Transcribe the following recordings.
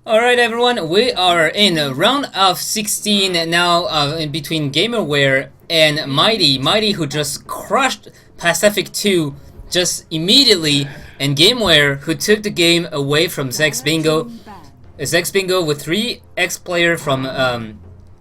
Alright everyone, we are in round of 16 now in between Gameware and Mighty. Mighty who just crushed Pacific 2 just immediately, and Gameware who took the game away from Zex Bingo. Zex Bingo with 3x player from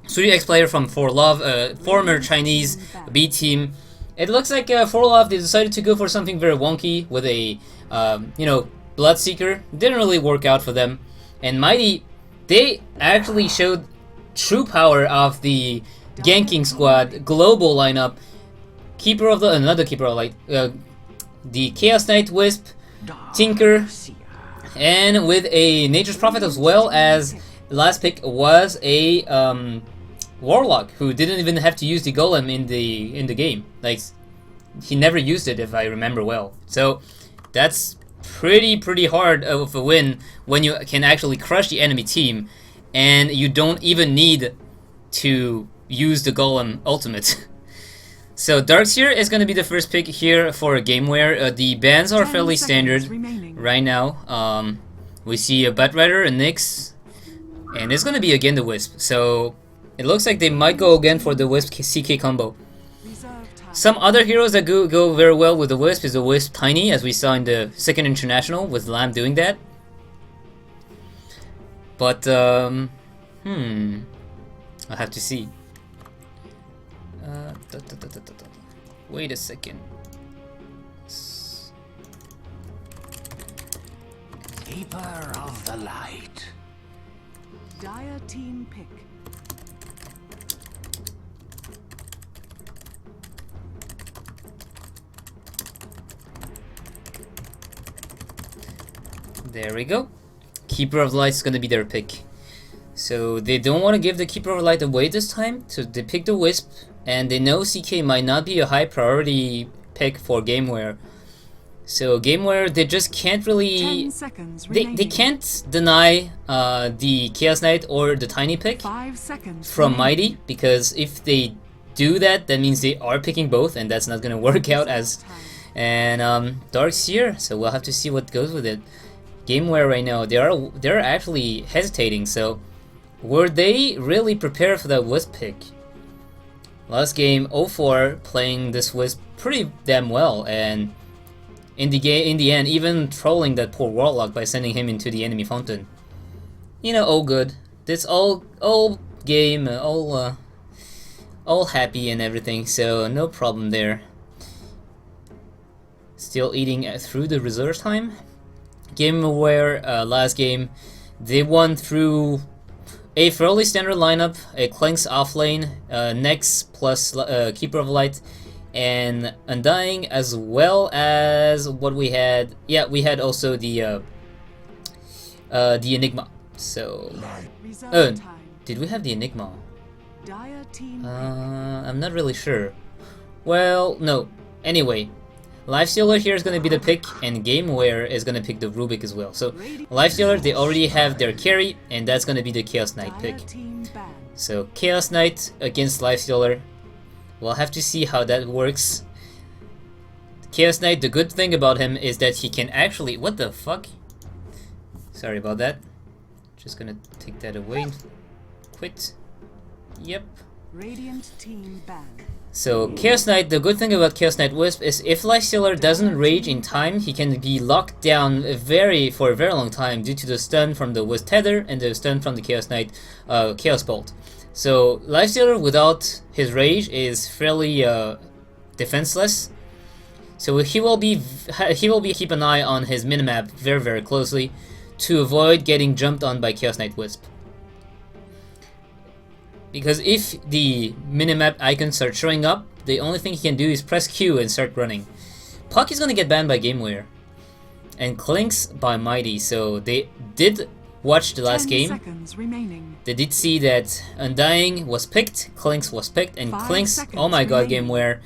4Love, former Chinese B team. It looks like 4Love they decided to go for something very wonky with a Bloodseeker. Didn't really work out for them. And Mighty, they actually showed true power of the ganking squad global lineup. Keeper of the another keeper of light, the Chaos Knight Wisp, Tinker, and with a Nature's Prophet, as well as the last pick was a Warlock who didn't even have to use the Golem in the game. Like, he never used it if I remember well. So that's pretty hard of a win when you can actually crush the enemy team and you don't even need to use the Golem ultimate. So Darkseer is going to be the first pick here for Gameware. The bans are fairly standard right now. We see a Batrider, a Nyx, and it's going to be again the Wisp. So it looks like they might go again for the Wisp CK combo. Some other heroes that go very well with the Wisp is the Wisp Tiny, as we saw in the second international with Lamb doing that. But I'll have to see. Wait a second. Keeper of the light. Dire team pick. There we go. Keeper of the Light is going to be their pick. So they don't want to give the Keeper of the Light away this time, so they pick the Wisp, and they know CK might not be a high priority pick for Gameware. So Gameware, they just can't really... They can't deny the Chaos Knight or the Tiny pick from Mighty, because if they do that, that means they are picking both, and that's not going to work out as... And Darkseer, so we'll have to see what goes with it. Gameware right now, they're actually hesitating, so were they really prepared for that Wisp pick? Last game, 0-4, playing this Wisp pretty damn well, and in the end, even trolling that poor Warlock by sending him into the enemy fountain. You know, all good. This all game, all happy and everything, so no problem there. Still eating through the reserve time. Gameware, last game, they won through a fairly standard lineup, a Clinks offlane, Nex plus Keeper of Light, and Undying, as well as what we had. Yeah, we had also the Enigma. So, did we have the Enigma? I'm not really sure. Well, no. Anyway. Lifestealer here is going to be the pick, and Gameware is going to pick the Rubik as well. So, Lifestealer, they already have their carry, and that's going to be the Chaos Knight pick. So, Chaos Knight against Lifestealer. We'll have to see how that works. Chaos Knight, the good thing about him is that he can actually... What the fuck? Sorry about that. Just going to take that away. Quit. Yep. Radiant team ban. So Chaos Knight, the good thing about Chaos Knight Wisp is if Lifestealer doesn't rage in time, he can be locked down for a very long time due to the stun from the Wisp Tether and the stun from the Chaos Knight Chaos Bolt. So Lifestealer without his rage is fairly defenseless. So he will be keep an eye on his minimap very closely to avoid getting jumped on by Chaos Knight Wisp. Because if the minimap icons start showing up, the only thing he can do is press Q and start running. Puck is gonna get banned by Gameware, and Clinks by Mighty. So they did watch the last game. They did see that Undying was picked, Clinks was picked, and Clinks. Oh my God, Gameware,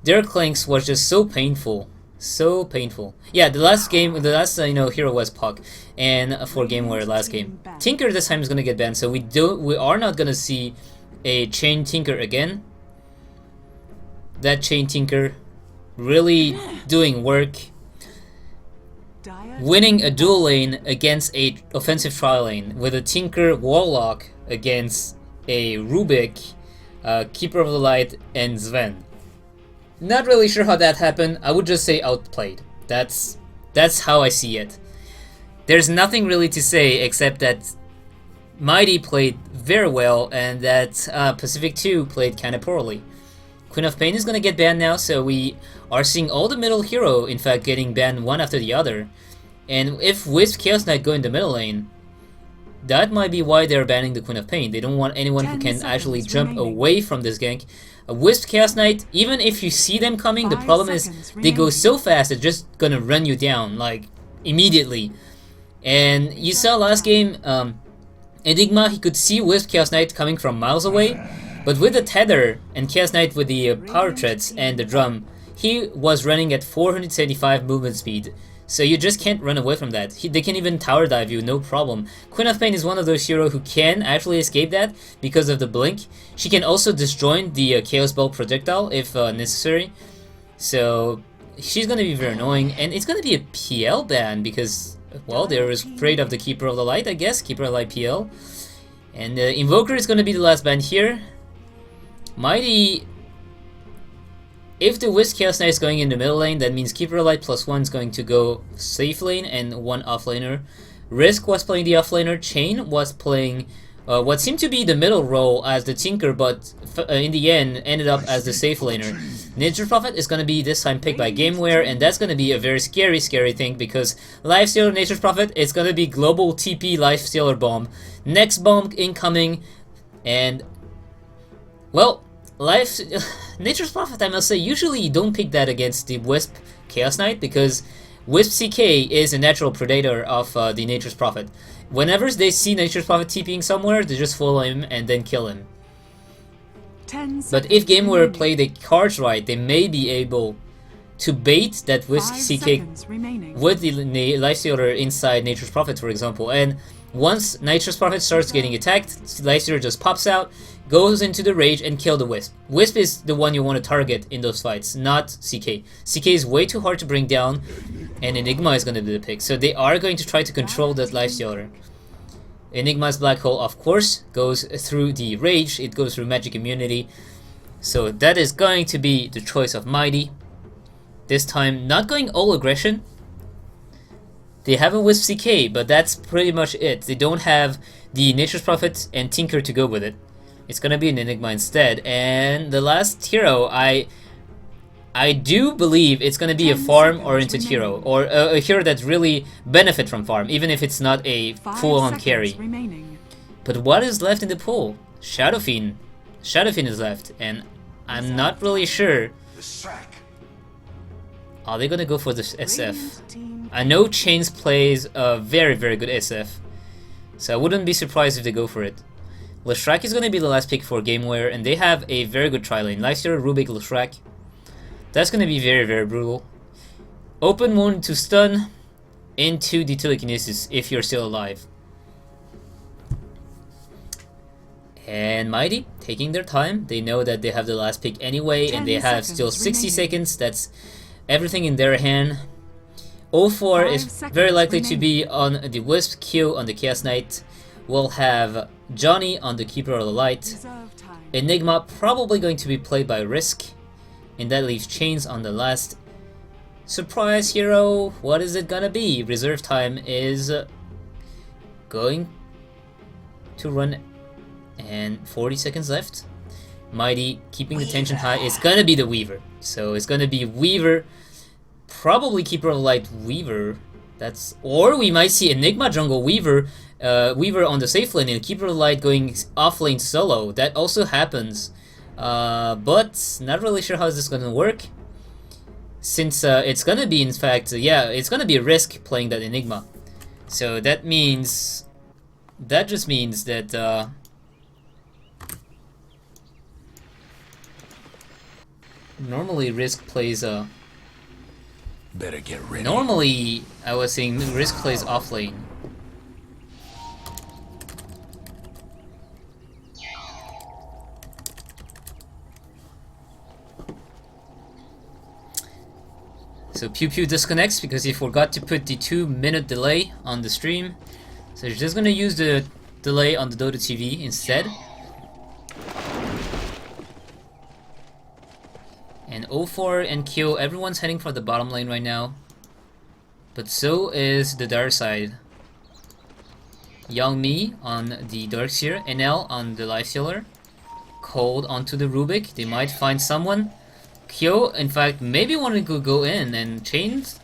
their Clinks was just so painful. So painful. Yeah, the last hero was Puck, and for Gameware last game, Tinker this time is gonna get banned. So we are not gonna see a Chain Tinker again. That Chain Tinker really doing work. winning a dual lane against a offensive tri lane with a Tinker Warlock against a Rubik, Keeper of the Light, and Sven. Not really sure how that happened. I would just say outplayed. That's how I see it. There's nothing really to say except that Mighty played very well and that Pacific 2 played kinda poorly. Queen of Pain is gonna get banned now, so we are seeing all the middle hero, in fact, getting banned one after the other. And if Wisp Chaos Knight go in the middle lane, that might be why they're banning the Queen of Pain. They don't want anyone who can actually jump away from this gank. A Wisp Chaos Knight, even if you see them coming, the problem is they go so fast they're just gonna run you down, like, immediately. And you saw last game, Enigma, he could see Wisp Chaos Knight coming from miles away, but with the tether and Chaos Knight with the power treads and the drum, he was running at 475 movement speed. So you just can't run away from that. They can even tower dive you, no problem. Queen of Pain is one of those heroes who can actually escape that because of the blink. She can also disjoint the Chaos Ball projectile if necessary. So she's gonna be very annoying, and it's gonna be a PL ban because, well, they're afraid of the Keeper of the Light, I guess. Keeper of the Light PL. And Invoker is gonna be the last ban here. Mighty... If the Wisp Chaos Knight is going in the middle lane, that means Keeper of Light +1 is going to go safe lane and one offlaner. Risk was playing the offlaner. Chain was playing what seemed to be the middle role as the Tinker, but in the end ended up as the safe laner. Nature's Prophet is going to be this time picked by Gameware, and that's going to be a very scary thing because Lifestealer Nature's Prophet is going to be global TP Lifestealer bomb. Next bomb incoming, and well, Nature's Prophet, I must say, usually you don't pick that against the Wisp Chaos Knight because Wisp CK is a natural predator of the Nature's Prophet. Whenever they see Nature's Prophet TPing somewhere, they just follow him and then kill him. But if Gameware play the cards right, they may be able to bait that Wisp CK with the Lifestealer inside Nature's Prophet, for example. And once Nature's Prophet starts getting attacked, Lifestealer just pops out, goes into the rage, and kill the Wisp. Wisp is the one you want to target in those fights, not CK. CK is way too hard to bring down, and Enigma is going to be the pick. So they are going to try to control that Lifestealer. Enigma's Black Hole, of course, goes through the rage, it goes through magic immunity. So that is going to be the choice of Mighty. This time, not going all aggression. They have a Wisp CK, but that's pretty much it. They don't have the Nature's Prophet and Tinker to go with it. It's gonna be an Enigma instead. And the last hero, I do believe it's gonna be a farm-oriented hero, or a hero that really benefit from farm, even if it's not a full-on carry. But what is left in the pool? Shadow Fiend. Shadow Fiend is left, and I'm not really sure. Are they gonna go for this SF? I know Chains plays a very, very good SF, so I wouldn't be surprised if they go for it. Leshrac is gonna be the last pick for Gameware, and they have a very good tri-lane. Lifestealer, Rubik, Leshrac. That's gonna be very, very brutal. Open wound to stun into the telekinesis if you're still alive. And Mighty taking their time. They know that they have the last pick anyway, and they have still 60 seconds. That's everything in their hand. 0-4 is very likely to be on the Wisp, Q on the Chaos Knight. We'll have Johnny on the Keeper of the Light. Enigma probably going to be played by Risk. And that leaves Chains on the last surprise hero. What is it gonna be? Reserve time is going to run, and 40 seconds left. Mighty keeping the tension high. It's gonna be the Weaver. So it's gonna be Weaver, probably Keeper of the Light Weaver. That's, or we might see Enigma jungle Weaver, Weaver on the safe lane and Keeper of the Light going off lane solo. That also happens. But not really sure how this is gonna work, since it's gonna be, in fact, it's gonna be a Risk playing that Enigma. So that means, that just means that normally Risk plays better get ready. Normally I was saying Risk plays off lane. So Pew Pew disconnects because he forgot to put the 2-minute delay on the stream. So he's just gonna use the delay on the Dota TV instead. And 0-4 and Kyo, everyone's heading for the bottom lane right now. But so is the dark side. Young Mi on the Darkseer, NL on the Lifestealer. Cold onto the Rubik, they might find someone. Kyo, in fact, maybe wanted to go in, and Chains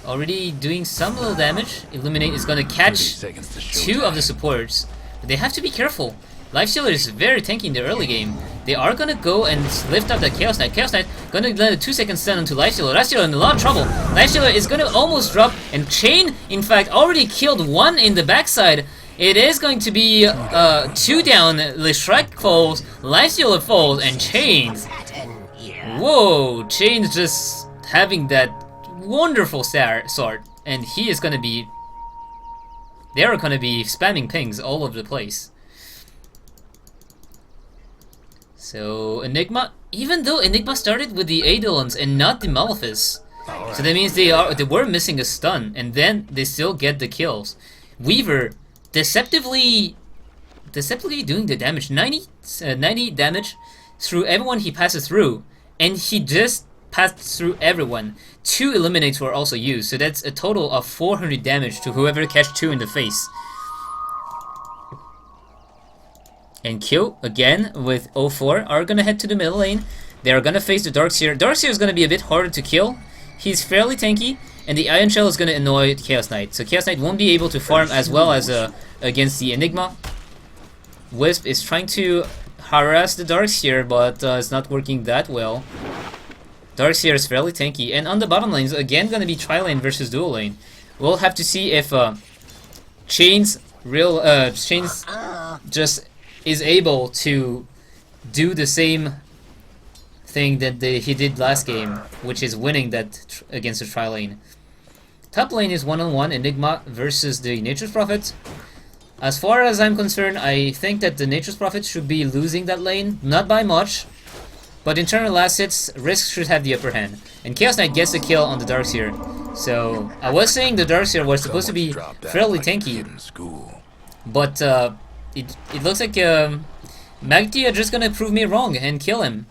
already doing some little damage. Illuminate is gonna catch 2 of the supports, but they have to be careful. Lifestealer is very tanky in the early game. They are gonna go and lift up the Chaos Knight. Chaos Knight gonna land a 2-second stun onto Lifestealer. Lifestealer in a lot of trouble. Lifestealer is gonna almost drop, and Chain, in fact, already killed 1 in the backside. It is going to be 2 down. Leshrac falls, Lifestealer falls, and Chains. Whoa, Chains just having that wonderful sword, and he is gonna be. They are gonna be spamming pings all over the place. So Enigma, even though Enigma started with the Eidolons and not the Malefice, so that means they were missing a stun, and then they still get the kills. Weaver deceptively doing the damage, 90 damage through everyone he passes through, and he just passed through everyone. 2 eliminates were also used, so that's a total of 400 damage to whoever catch 2 in the face. And Kyo, again, with 0-4, are gonna head to the middle lane. They are gonna face the Darkseer. Darkseer is gonna be a bit harder to kill. He's fairly tanky, and the Ion Shell is gonna annoy Chaos Knight. So Chaos Knight won't be able to farm as well as against the Enigma. Wisp is trying to harass the Darkseer, but it's not working that well. Darkseer is fairly tanky, and on the bottom lane is again gonna be tri-lane versus dual lane. We'll have to see if Chains just is able to do the same thing that he did last game, which is winning that against the tri-lane. Top lane is 1-on-1 Enigma versus the Nature's Prophet. As far as I'm concerned, I think that the Nature's Prophet should be losing that lane, not by much, but in terms of last hits, Risk should have the upper hand. And Chaos Knight gets the kill on the Darkseer. So I was saying the Darkseer was supposed to be fairly tanky, but it looks like Magti are just gonna prove me wrong and kill him.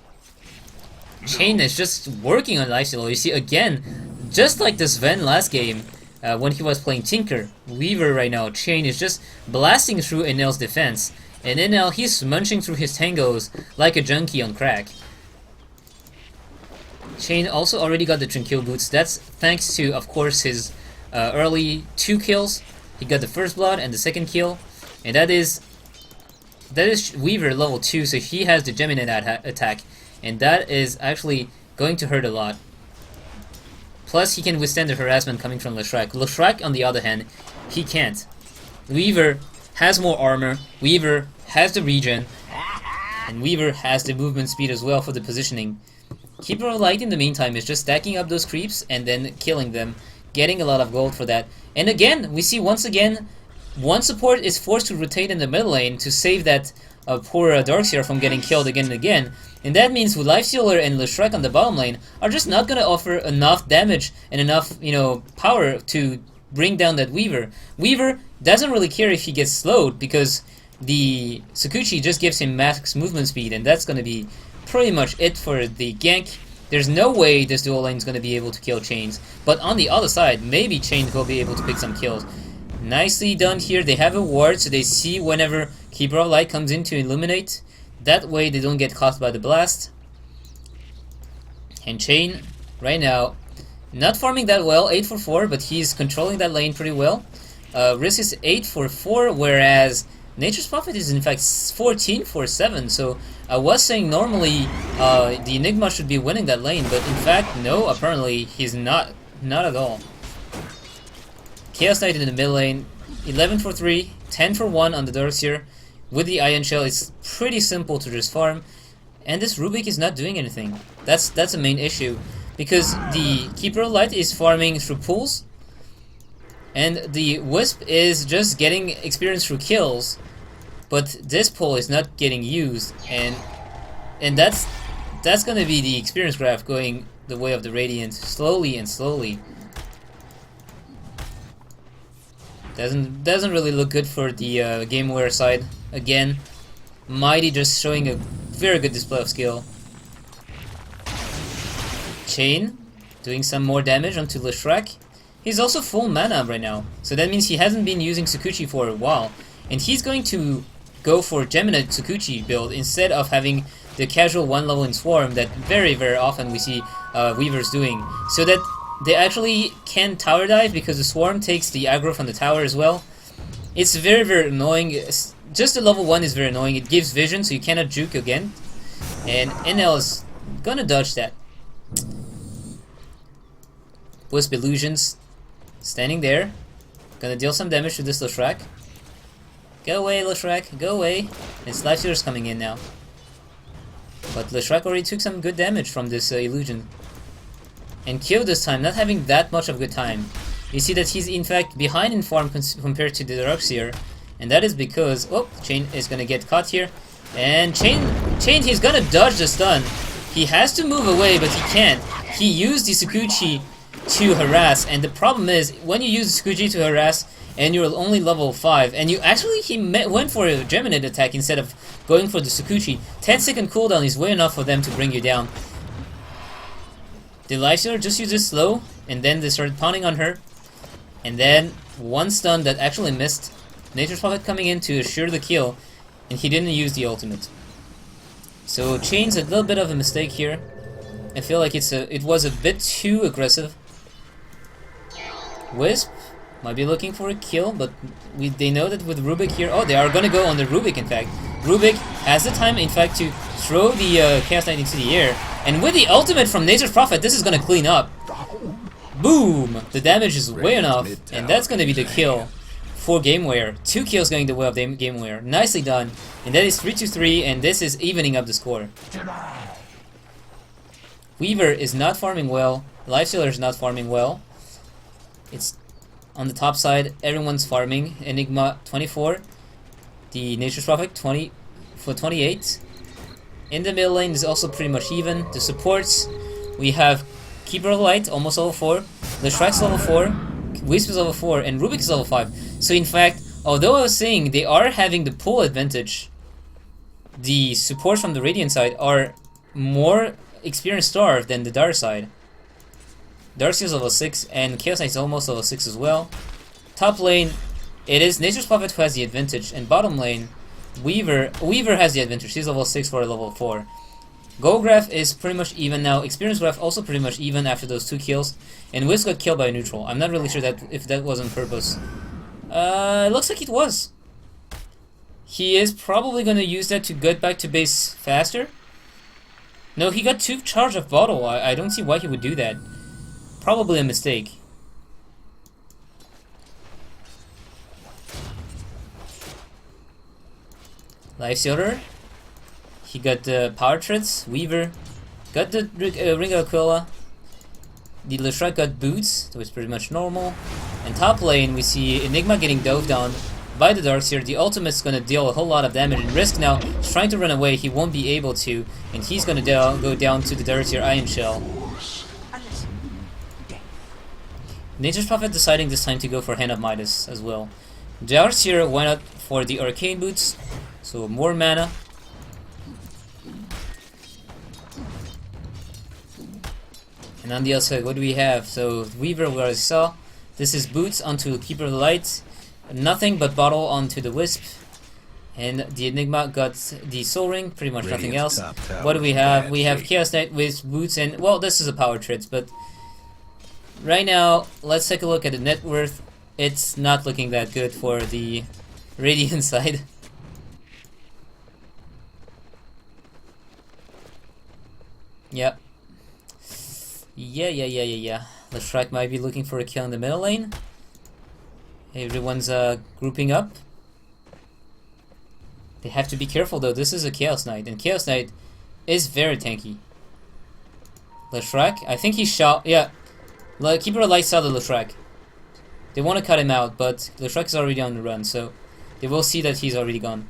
Chain is just working on Lifestealer. You see, again, just like the Sven last game, when he was playing Tinker, Weaver right now, Chain is just blasting through Enel's defense. And Enel, he's munching through his tangos like a junkie on crack. Chain also already got the Tranquil boots. That's thanks to, of course, his early 2 kills. He got the first blood and the second kill. And that is Weaver level 2, so he has the Gemini attack, and that is actually going to hurt a lot. Plus, he can withstand the harassment coming from Leshrac. Leshrac, on the other hand, he can't. Weaver has more armor, Weaver has the regen, and Weaver has the movement speed as well for the positioning. Keeper of Light, in the meantime, is just stacking up those creeps and then killing them, getting a lot of gold for that. And again, we see once again, one support is forced to rotate in the middle lane to save that poor Darkseer from getting killed again and again. And that means Lifestealer and Leshrac on the bottom lane are just not going to offer enough damage and enough, power to bring down that Weaver. Weaver doesn't really care if he gets slowed because the Sakuchi just gives him max movement speed, and that's going to be pretty much it for the gank. There's no way this dual lane is going to be able to kill Chains, but on the other side, maybe Chains will be able to pick some kills. Nicely done here. They have a ward, so they see whenever Keeper of Light comes in to illuminate. That way they don't get caught by the blast. And Chain, right now, not farming that well, 8 for 4, but he's controlling that lane pretty well. Risk is 8 for 4, whereas Nature's Prophet is in fact 14 for 7, so I was saying normally the Enigma should be winning that lane, but in fact, no, apparently he's not at all. Chaos Knight in the mid lane, 11 for 3, 10 for 1 on the Darkseer. With the Ion Shell, it's pretty simple to just farm, and this Rubik is not doing anything. That's a main issue, because the Keeper of Light is farming through pulls, and the Wisp is just getting experience through kills, but this pull is not getting used, and that's gonna be the experience graph going the way of the Radiant, slowly and slowly. Doesn't really look good for the Gameware side. Again, Mighty just showing a very good display of skill. Chain doing some more damage onto Leshrac. He's also full mana right now, so that means he hasn't been using Tsukuchi for a while, and he's going to go for Gemini Tsukuchi build instead of having the casual 1 level in Swarm that very often we see Weavers doing, so that they actually can tower dive because the Swarm takes the aggro from the tower as well. It's very annoying. Just the level 1 is very annoying. It gives vision, so you cannot juke again, and NL is gonna dodge that. Wisp Illusions standing there, gonna deal some damage to this Leshrac. Go away, Leshrac, go away. Its Life Stealer's coming in now. But Leshrac already took some good damage from this illusion. And Kyo this time, not having that much of a good time. You see that he's in fact behind in farm compared to the Darkseer. And that is because, oh, Chain is gonna get caught here. And Chain, he's gonna dodge the stun. He has to move away, but he can't. He used the Tsukuchi to harass, and the problem is, when you use Tsukuchi to harass, and you're only level 5, and he went for a Geminid attack instead of going for the Tsukuchi. 10-second cooldown is way enough for them to bring you down. The Lifestealer just uses slow, and then they started pounding on her. And then, one stun that actually missed. Nature's Prophet coming in to assure the kill, and he didn't use the ultimate. So Chain's a little bit of a mistake here. I feel like it was a bit too aggressive. Wisp might be looking for a kill, but they know that with Rubik here... Oh, they are gonna go on the Rubik, in fact. Rubik has the time, in fact, to throw the Chaos Knight into the air. And with the ultimate from Nature's Prophet, this is gonna clean up. Boom! The damage is way enough, and that's gonna be the kill for Gameware. 2 kills going the way of Gameware. Nicely done. And that is 3-3, and this is evening up the score. Weaver is not farming well. Lifestealer is not farming well. It's on the top side, everyone's farming. Enigma 24, the Nature's Prophet 20 for 28. In the middle lane is also pretty much even. The supports, we have Keeper of Light, almost level 4, Leshrac's level 4, Wisp is level 4, and Rubik is level 5. So in fact, although I was saying they are having the pull advantage, the supports from the Radiant side are more experience starved than the Dark side. Darkseer is level 6, and Chaos Knight is almost level 6 as well. Top lane, it is Nature's Prophet who has the advantage, and bottom lane, Weaver has the advantage. She's level 6 for level 4. Gold Graph is pretty much even now. Experience Graph also pretty much even after those 2 kills. And Wiz got killed by a neutral. I'm not really sure if that was on purpose. It looks like it was. He is probably going to use that to get back to base faster. No, he got 2 charge of bottle. I don't see why he would do that. Probably a mistake. Lifestealer. He got the power treads. Weaver got the Ring of Aquila. The Leshrac got boots, so it's pretty much normal. And top lane, we see Enigma getting dove down by the Darkseer. The ultimate's gonna deal a whole lot of damage. And Risk now is trying to run away. He won't be able to, and he's gonna go down to the Darkseer Iron Shell. Nature's Prophet deciding this time to go for Hand of Midas as well. Darkseer went out for the Arcane Boots, so more mana. And on the other side, what do we have? So Weaver, we already saw. This is Boots onto Keeper of the Light. Nothing but Bottle onto the Wisp. And the Enigma got the Soul Ring, pretty much nothing else. What do we have? We have Chaos Knight with Boots and... Well, this is a power trade, but... Right now, let's take a look at the net worth. It's not looking that good for the Radiant side. Yep. Yeah. Leshrac might be looking for a kill in the middle lane. Everyone's grouping up. They have to be careful though. This is a Chaos Knight, and Chaos Knight is very tanky. Leshrac, I think he shot. Yeah. Keeper of Light saw the Leshrac. They want to cut him out, but Leshrac is already on the run, so they will see that he's already gone.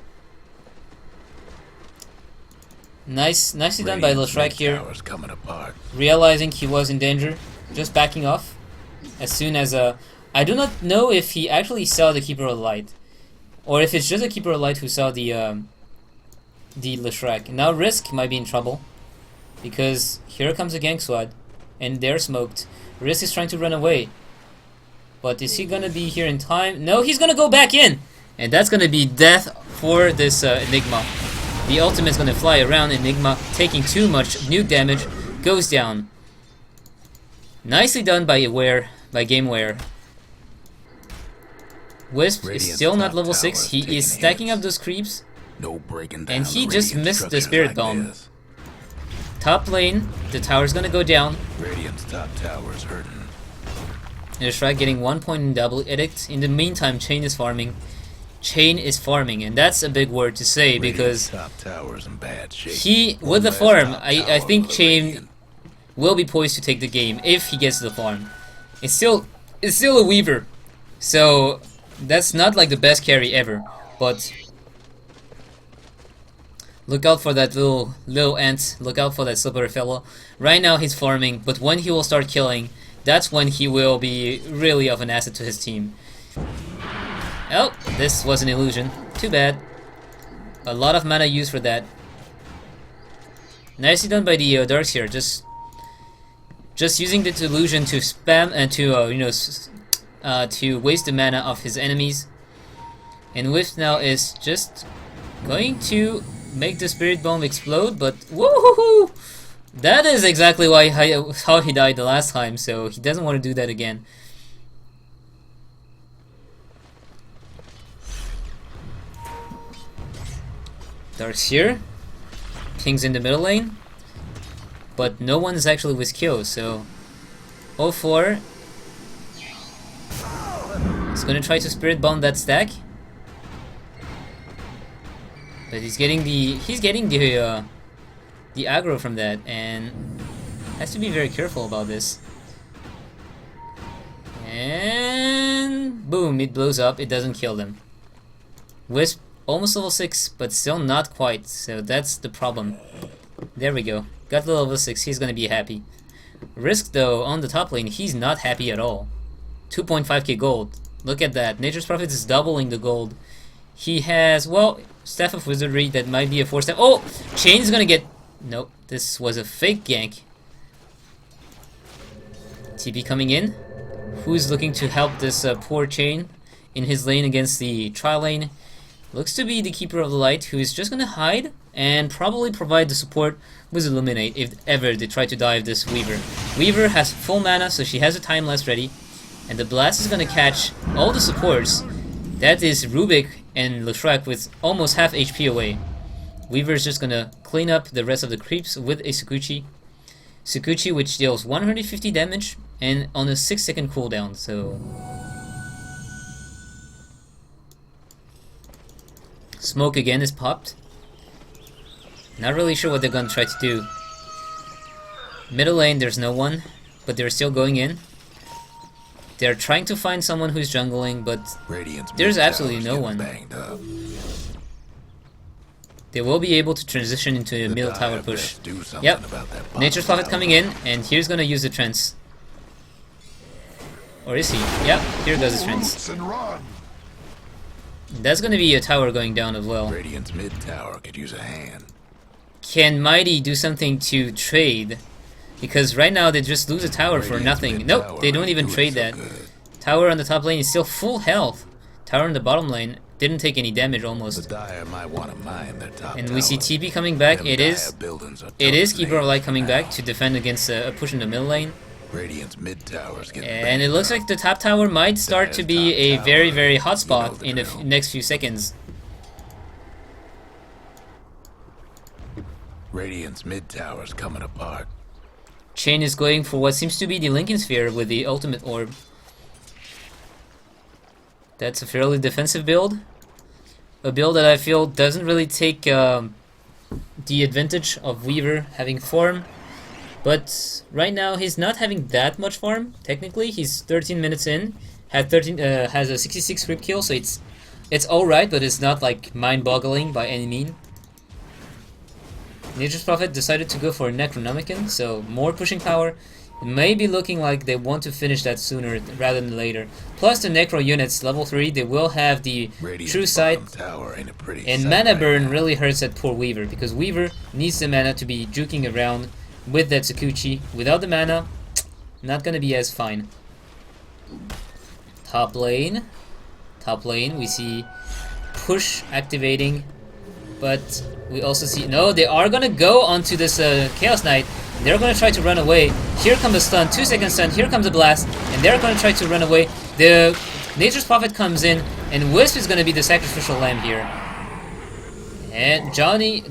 Nicely done by Leshrac here, Towers coming apart. realizing he was in danger, just backing off. As soon as I do not know if he actually saw the Keeper of the Light, or if it's just the Keeper of the Light who saw the Leshrac. Now Risk might be in trouble, because here comes a gang squad, and they're smoked. Risk is trying to run away, but is he gonna be here in time? No, he's gonna go back in, and that's gonna be death for this Enigma. The ultimate's gonna fly around. Enigma taking too much nuke damage, goes down. Nicely done by Gameware. Wisp is Radiant's still not top level tower 6. is He taking is stacking hits. up those creeps, No breaking down and he the just Radiant missed the structures Spirit like Bomb. this. Top lane, the tower's gonna go down. Radiant's top tower is hurting. Leshrac getting 1 point in double edict. In the meantime, Chain is farming. Chain is farming, and that's a big word to say because Radiant's top tower's in bad shape. he, with the Last farm, top I tower think of the Chain Radiant. will be poised to take the game if he gets the farm. It's still a Weaver, so that's not like the best carry ever. But look out for that little ant. Look out for that slippery fellow. Right now he's farming, but when he will start killing, that's when he will be really of an asset to his team. Oh, this was an illusion. Too bad. A lot of mana used for that. Nicely done by the Darks here. Just using the illusion to spam and to to waste the mana of his enemies. And Wisp now is just going to make the Spirit Bomb explode, but woohoo! That is exactly how he died the last time, so he doesn't want to do that again. Dark's here. King's in the middle lane. But no one's actually with kill, so 0-4 is gonna try to Spirit Bomb that stack. But he's getting the aggro from that, and has to be very careful about this. And boom, it blows up. It doesn't kill them. Wisp almost level 6, but still not quite, so that's the problem. There we go. Got the level 6, he's gonna be happy. Risk though, on the top lane, he's not happy at all. 2.5k gold. Look at that. Nature's Prophet is doubling the gold. He has, well, Staff of Wizardry, that might be a 4-step. Oh! Chain is gonna get... Nope, this was a fake gank. TP coming in. Who's looking to help this poor Chain in his lane against the tri lane? Looks to be the Keeper of the Light, who is just gonna hide and probably provide the support with Illuminate if ever they try to dive this Weaver. Weaver has full mana, so she has a Time Last ready, and the Blast is gonna catch all the supports. That is Rubik and Leshrac with almost half HP away. Weaver is just gonna clean up the rest of the creeps with a Sukuchi. Sukuchi, which deals 150 damage and on a 6-second cooldown, so... Smoke again is popped. Not really sure what they're gonna try to do. Middle lane, there's no one, but they're still going in. They're trying to find someone who's jungling, but Radiant's there's mid absolutely tower's no getting one. banged up. They will be able to transition into a The middle Dire tower best push. do something Yep. about that bottom Nature's Prophet tower. coming in, and here's gonna use the trance. Or is he? Yep, here goes the trance. And run. That's gonna be a tower going down as well. Radiant's mid tower could use a hand. Can Mighty do something to trade? Because right now they just lose a tower for Radiant's nothing. mid Nope, tower they don't ain't even doing trade so that. good. Tower on the top lane is still full health. Tower on the bottom lane didn't take any damage The almost. Dire might want to mine their top And we see tower. TP coming back. Them It Dire is buildings are It is tough Keeper of names Light coming now. back to defend against a push in the middle lane. Radiant's mid tower's getting And it banged looks up. like the top tower might start to be Top a tower, very, very you hot know spot the in the drill. next few seconds. Radiant's mid tower's coming apart. Chain is going for what seems to be the Lincoln Sphere with the ultimate orb. That's a fairly defensive build. A build that I feel doesn't really take the advantage of Weaver having farm. But right now he's not having that much farm. Technically, he's 13 minutes in, has a 66 script kill, so it's alright, but it's not like mind-boggling by any mean. Nature's Prophet decided to go for a Necronomicon, so more pushing power. It may be looking like they want to finish that sooner rather than later. Plus the Necro units, level 3, they will have the Radiant's True Sight, bottom tower ain't a pretty and sight mana right burn now. really hurts at poor Weaver, because Weaver needs the mana to be juking around with that Tsukuchi. Without the mana, not gonna be as fine. Top lane, we see push activating, but we also see, no, they are gonna go onto this Chaos Knight. They're gonna try to run away. Here comes the stun, 2-second stun, here comes the blast, and they're gonna try to run away. The Nature's Prophet comes in, and Wisp is gonna be the sacrificial lamb here. And Johnny,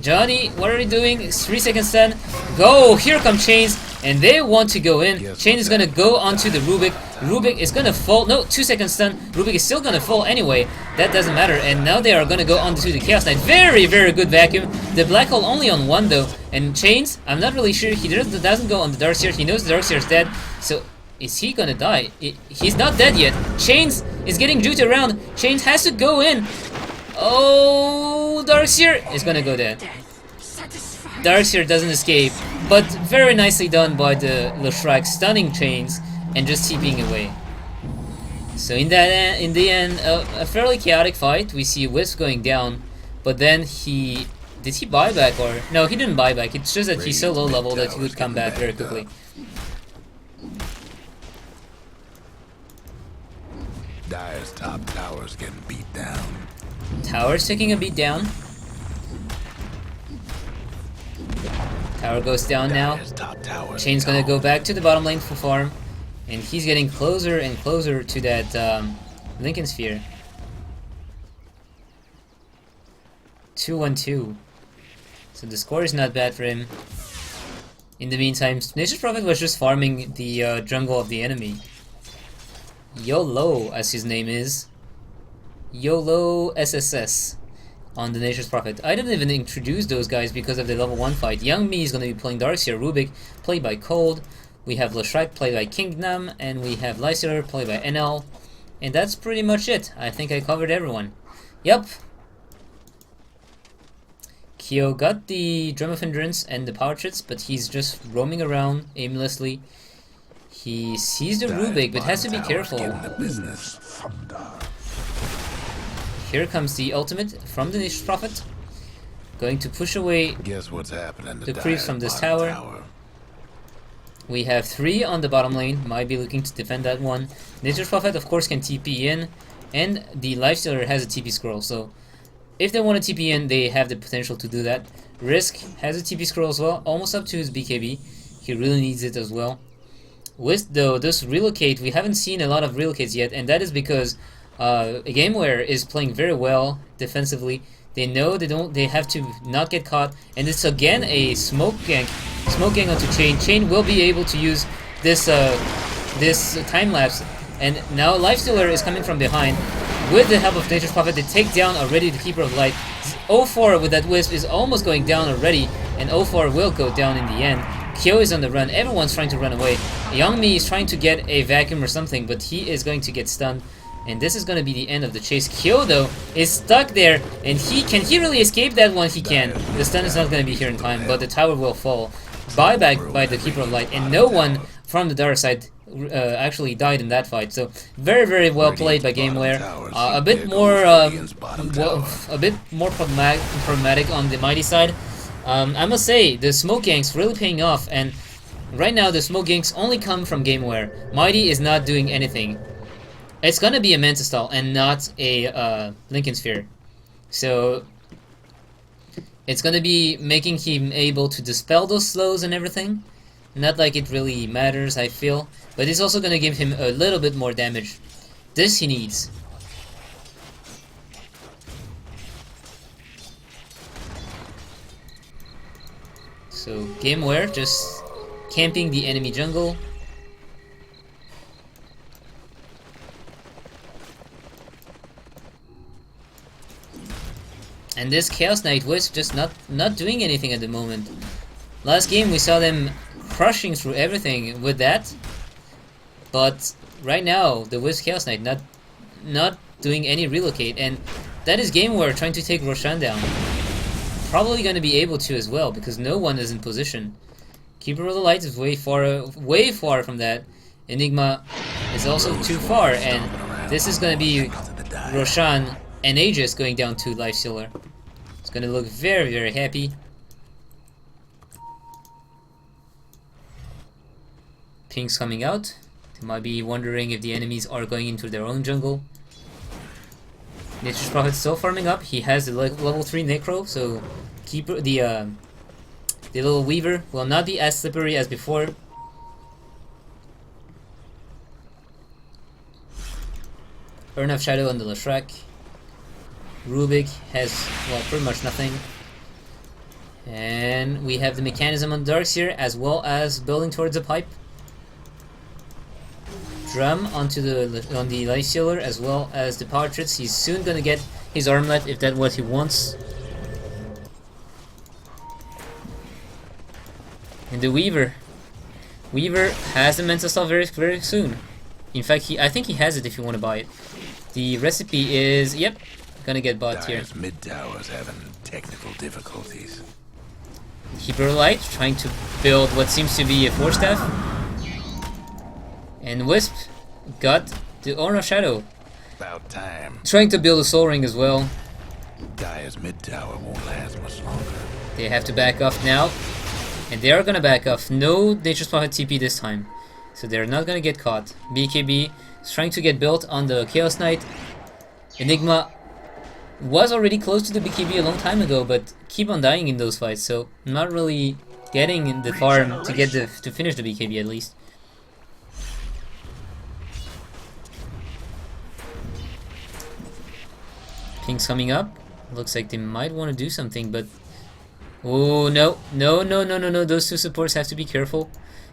what are you doing? 3-second stun. Go! Here come Chains, and they want to go in. Yes, Chain is gonna go onto the Rubik. Rubik is gonna fall. No, 2-second stun. Rubik is still gonna fall anyway. That doesn't matter. And now they are gonna go onto the Chaos Knight. Very, very good vacuum. The Black Hole only on 1 though. And Chains, I'm not really sure. He doesn't go on the Darkseer. He knows the Darkseer's dead. So is he gonna die? He's not dead yet. Chains is getting juked around. Chains has to go in. Oh, Darkseer is gonna go dead. Darkseer doesn't escape, but very nicely done by the Leshrac, stunning Chains and just TPing away. So in the end, a fairly chaotic fight. We see Wisp going down, but then did he buy back or no? He didn't buy back. It's just that he's so low level that he would come back very quickly. Dire's top tower's getting beat down. Tower's taking a beat down. Tower goes down now. Dire's top tower's Chain's gonna down. go back to the bottom lane for farm, and he's getting closer and closer to that Lincoln Sphere. 2-1-2. So the score is not bad for him. In the meantime, Nature's Prophet was just farming the jungle of the enemy. YOLO, as his name is. YOLO SSS on the Nature's Prophet. I didn't even introduce those guys because of the level 1 fight. Young Me is going to be playing Darkseer. Rubik, played by Cold. We have Leshrac, played by Kingdom. And we have Lysander, played by NL. And that's pretty much it. I think I covered everyone. Yep. Kyo got the Drum of Endurance and the Power Trits, but he's just roaming around aimlessly. He sees the Dire's Rubik, but has to be bottom tower's careful. getting the business. Here comes the ultimate from the Nature's Prophet. Going to push away Guess what's happening to the creeps Dire's from this bottom tower. We have 3 on the bottom lane. Might be looking to defend that one. Nature's Prophet, of course, can TP in. And the Lifestealer has a TP scroll. So if they want to TP in, they have the potential to do that. Risk has a TP scroll as well. Almost up to his BKB. He really needs it as well. With though this relocate, we haven't seen a lot of relocates yet, and that is because Gameware is playing very well defensively. They know they have to not get caught, and it's again a smoke gank onto Chain. Chain will be able to use this time lapse, and now Lifestealer is coming from behind. With the help of Nature's Prophet, they take down already the Keeper of Light. 0-4 with that Wisp is almost going down already, and 0-4 will go down in the end. Kyo is on the run. Everyone's trying to run away. Young Mi is trying to get a vacuum or something, but he is going to get stunned. And this is going to be the end of the chase. Kyo, though, is stuck there, and can he really escape that one? He can. The stun is not going to be here in time, but the tower will fall. Buyback by the Keeper of Light, and no one from the dark side actually died in that fight. So very, very well played by Gameware. A bit more problematic on the Mighty side. I must say, the smoke ganks really paying off, and right now the smoke ganks only come from Gameware. Mighty is not doing anything. It's gonna be a Manta Stall and not a Lincoln Sphere. So it's gonna be making him able to dispel those slows and everything. Not like it really matters, I feel. But it's also gonna give him a little bit more damage. This he needs. So Gameware just camping the enemy jungle. And this Chaos Knight Wisp just not doing anything at the moment. Last game we saw them crushing through everything with that. But right now the Wisp Chaos Knight not doing any relocate, and that is Gameware trying to take Roshan down. probably going to be able to as well, because no one is in position. Keeper of the Light is way far from that. Enigma is also too far, and this is going to be Roshan and Aegis going down to Life Stealer. It's going to look very, very happy. Pink's coming out. They might be wondering if the enemies are going into their own jungle. Nature's Prophet still farming up. He has the level 3 Necro, so Keeper, the little Weaver will not be as slippery as before. Urn of Shadow on the Leshrac. Rubik has, well, pretty much nothing. And we have the Mechanism on Darks here, as well as building towards the pipe. Drum onto the Life Stealer, as well as the Portraits. He's soon gonna get his armlet if that's what he wants. And the Weaver has the mental stuff very, very soon. In fact, I think he has it if you want to buy it. The recipe is, yep, gonna get bought here. Dire's mid tower's having technical difficulties. Keeper Light trying to build what seems to be a Force Staff. And Wisp got the Urn of Shadow. About time. Trying to build a Soul Ring as well. Dire's mid tower won't last much longer. They have to back off now. And they are gonna back off. No Nature's Prophet TP this time. So they're not gonna get caught. BKB is trying to get built on the Chaos Knight. Enigma was already close to the BKB a long time ago, but keep on dying in those fights, so not really getting in the farm to finish the BKB at least. Pink's coming up. Looks like they might want to do something, but oh no, those two supports have to be careful.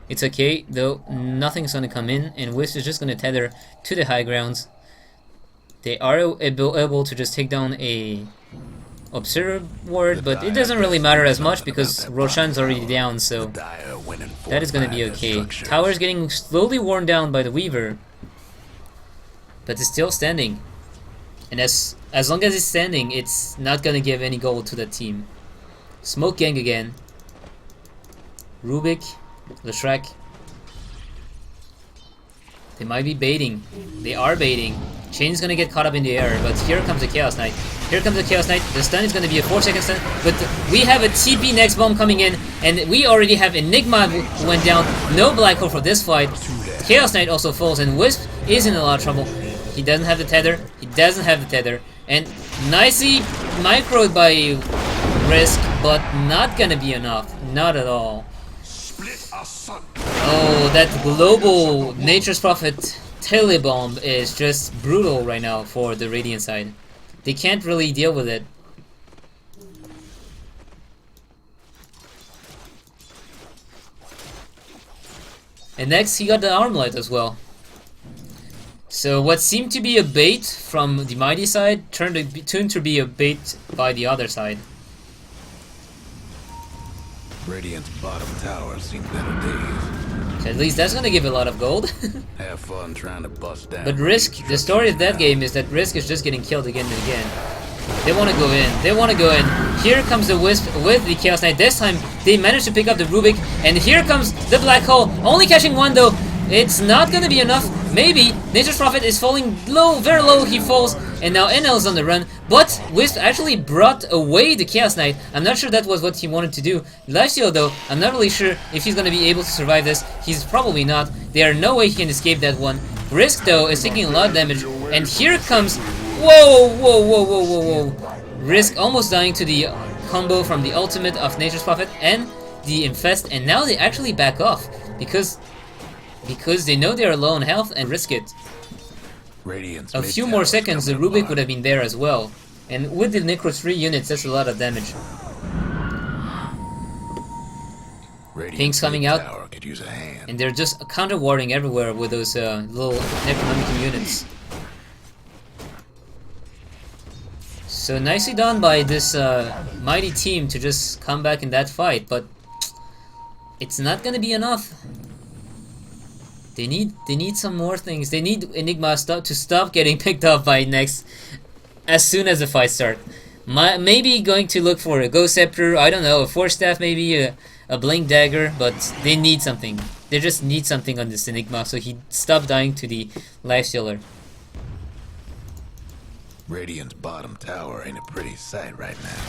It's okay, though, nothing's gonna come in, and Wisp is just gonna tether to the high grounds. They are able to just take down a Observer Ward, but it doesn't really matter as much because Roshan's already down, so that is gonna be okay. Tower's getting slowly worn down by the Weaver, but it's still standing. And as long as it's standing, it's not gonna give any gold to that team. Smoke Gang again. Rubik, Leshrac. They might be baiting. They are baiting. Chain's gonna get caught up in the air, but here comes the Chaos Knight. Here comes the Chaos Knight. The stun is gonna be a 4-second stun, but we have a TP next bomb coming in, and we already have Enigma who went down. No Black Hole for this fight. Chaos Knight also falls, and Wisp is in a lot of trouble. He doesn't have the tether. He doesn't have the tether. And nicely microed by Risk, but not gonna be enough. Not at all. Oh, that global Nature's Prophet Telebomb is just brutal right now for the Radiant side. They can't really deal with it. And next he got the Armlet as well. So what seemed to be a bait from the Mighty side turned to be a bait by the other side. Radiant's bottom tower seen better days. So at least that's gonna give a lot of gold. Have fun trying to bust down. But Risk, the story of that game is that Risk is just getting killed again and again. They want to go in. They want to go in. Here comes the Wisp with the Chaos Knight. This time they managed to pick up the Rubik, and here comes the Black Hole. Only catching one though. It's not gonna be enough. Maybe Nature's Prophet is falling low, very low. He falls, and now NL's on the run. But Wisp actually brought away the Chaos Knight. I'm not sure that was what he wanted to do. Lifesteal though, I'm not really sure if he's gonna be able to survive this. He's probably not. There are no way he can escape that one. Risk though is taking a lot of damage, and here comes. Whoa! Risk almost dying to the combo from the ultimate of Nature's Prophet and the Infest, and now they actually back off because they know they're low on health and risk it. Radiant's a few more seconds, the Rubik would have been there as well, and with the Necro 3 units, that's a lot of damage. Pink's coming out, could use a hand. and they're just counter-warding everywhere with those little Necronomicon units. So nicely done by this mighty team to just come back in that fight, but it's not gonna be enough. They need some more things. They need Enigma to stop getting picked up by next as soon as the fight starts. Maybe going to look for a Ghost Scepter, I don't know, a Force Staff, maybe a Blink Dagger, but they need something. They just need something on this Enigma, so he stopped dying to the Life Stealer. Radiant's bottom tower ain't a pretty sight right now.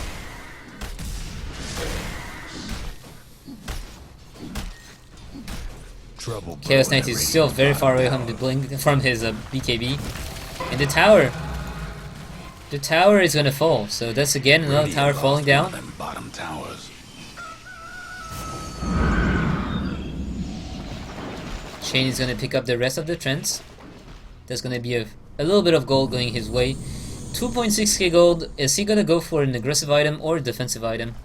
Trouble. Chaos Knight is still very far away from the blink from his BKB, and the tower is gonna fall. So that's again another tower falling down. Bottom towers. Shane is gonna pick up the rest of the trends. There's gonna be a little bit of gold going his way. 2.6k gold. Is he gonna go for an aggressive item or a defensive item?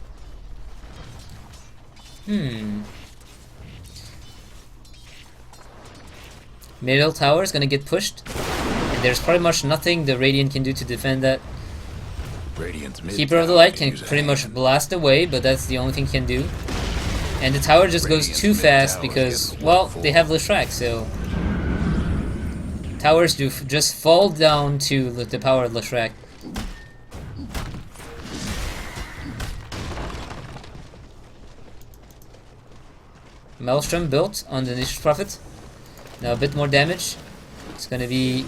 Middle tower is gonna get pushed, and there's pretty much nothing the Radiant can do to defend that. Keeper of the Light can pretty much blast away, but that's the only thing he can do. And the tower just goes too fast because, well, they have Leshrac, so towers do just fall down to the power of Leshrac. Maelstrom built on the Nature's Prophet. Now a bit more damage. It's gonna be...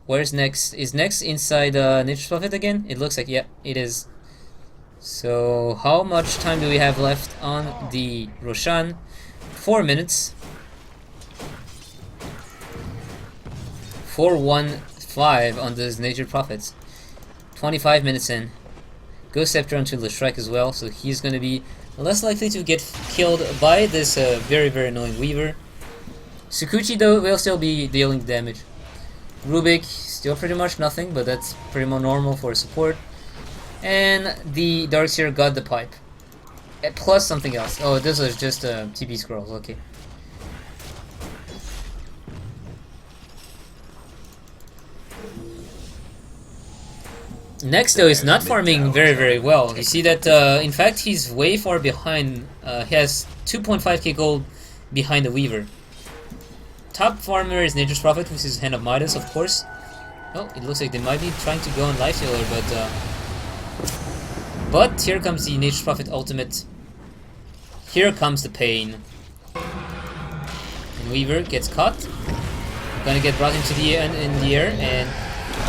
Where's next? Is next inside Nature's Prophet again? It looks like, yeah, it is. So how much time do we have left on the Roshan? 4 minutes. 4-1-5 on this Nature's Prophet. 25 minutes in. Ghost Scepter onto Leshrac as well, so he's gonna be less likely to get killed by this very, very annoying Weaver. Sukuchi though will still be dealing damage. Rubik still pretty much nothing, but that's pretty more normal for support. And the Darkseer got the pipe. Plus something else. Oh, this was just TP scrolls, okay. Next though is not farming very, very well. You see that in fact he's way far behind. He has 2.5k gold behind the Weaver. Top farmer is Nature's Prophet, which is Hand of Midas, of course. Oh, it looks like they might be trying to go on Life Stealer, but here comes the Nature's Prophet ultimate. Here comes the pain. And Weaver gets caught. Gonna get brought into the air, and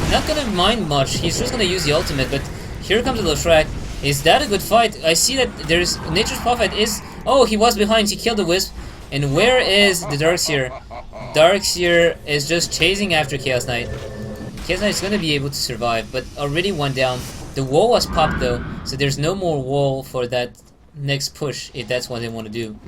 not gonna mind much. He's just gonna use the ultimate, but here comes the Leshrac. Is that a good fight? I see that there's Nature's Prophet is... Oh, he was behind. He killed the Wisp. And where is the Darkseer? Darkseer is just chasing after Chaos Knight. Chaos Knight is gonna be able to survive, but already one down. The wall was popped though, so there's no more wall for that next push if that's what they want to do.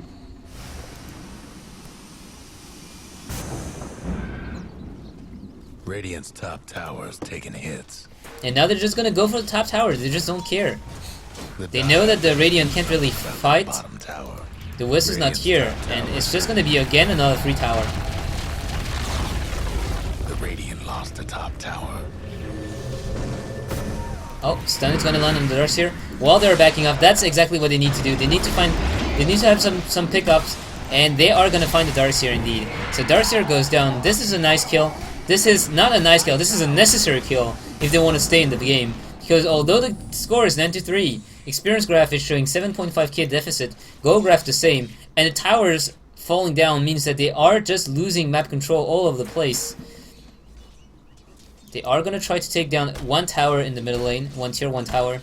Radiant's top tower is taking hits. And now they're just gonna go for the top tower. They just don't care. They know that the Radiant can't really fight. The Wisp is not here, and it's just gonna be again another free tower. The Radiant lost the top tower. Oh, stun is gonna land on the Darkseer. While they're backing up, that's exactly what they need to do. They need to have some pickups, and they are gonna find the Darkseer indeed. So Darkseer goes down. This is a nice kill. This is not a nice kill. This is a necessary kill if they want to stay in the game. Because although the score is 9-3, experience graph is showing 7.5k deficit, goal graph the same, and the towers falling down means that they are just losing map control all over the place. They are gonna try to take down one tower in the middle lane, one tier 1 tower.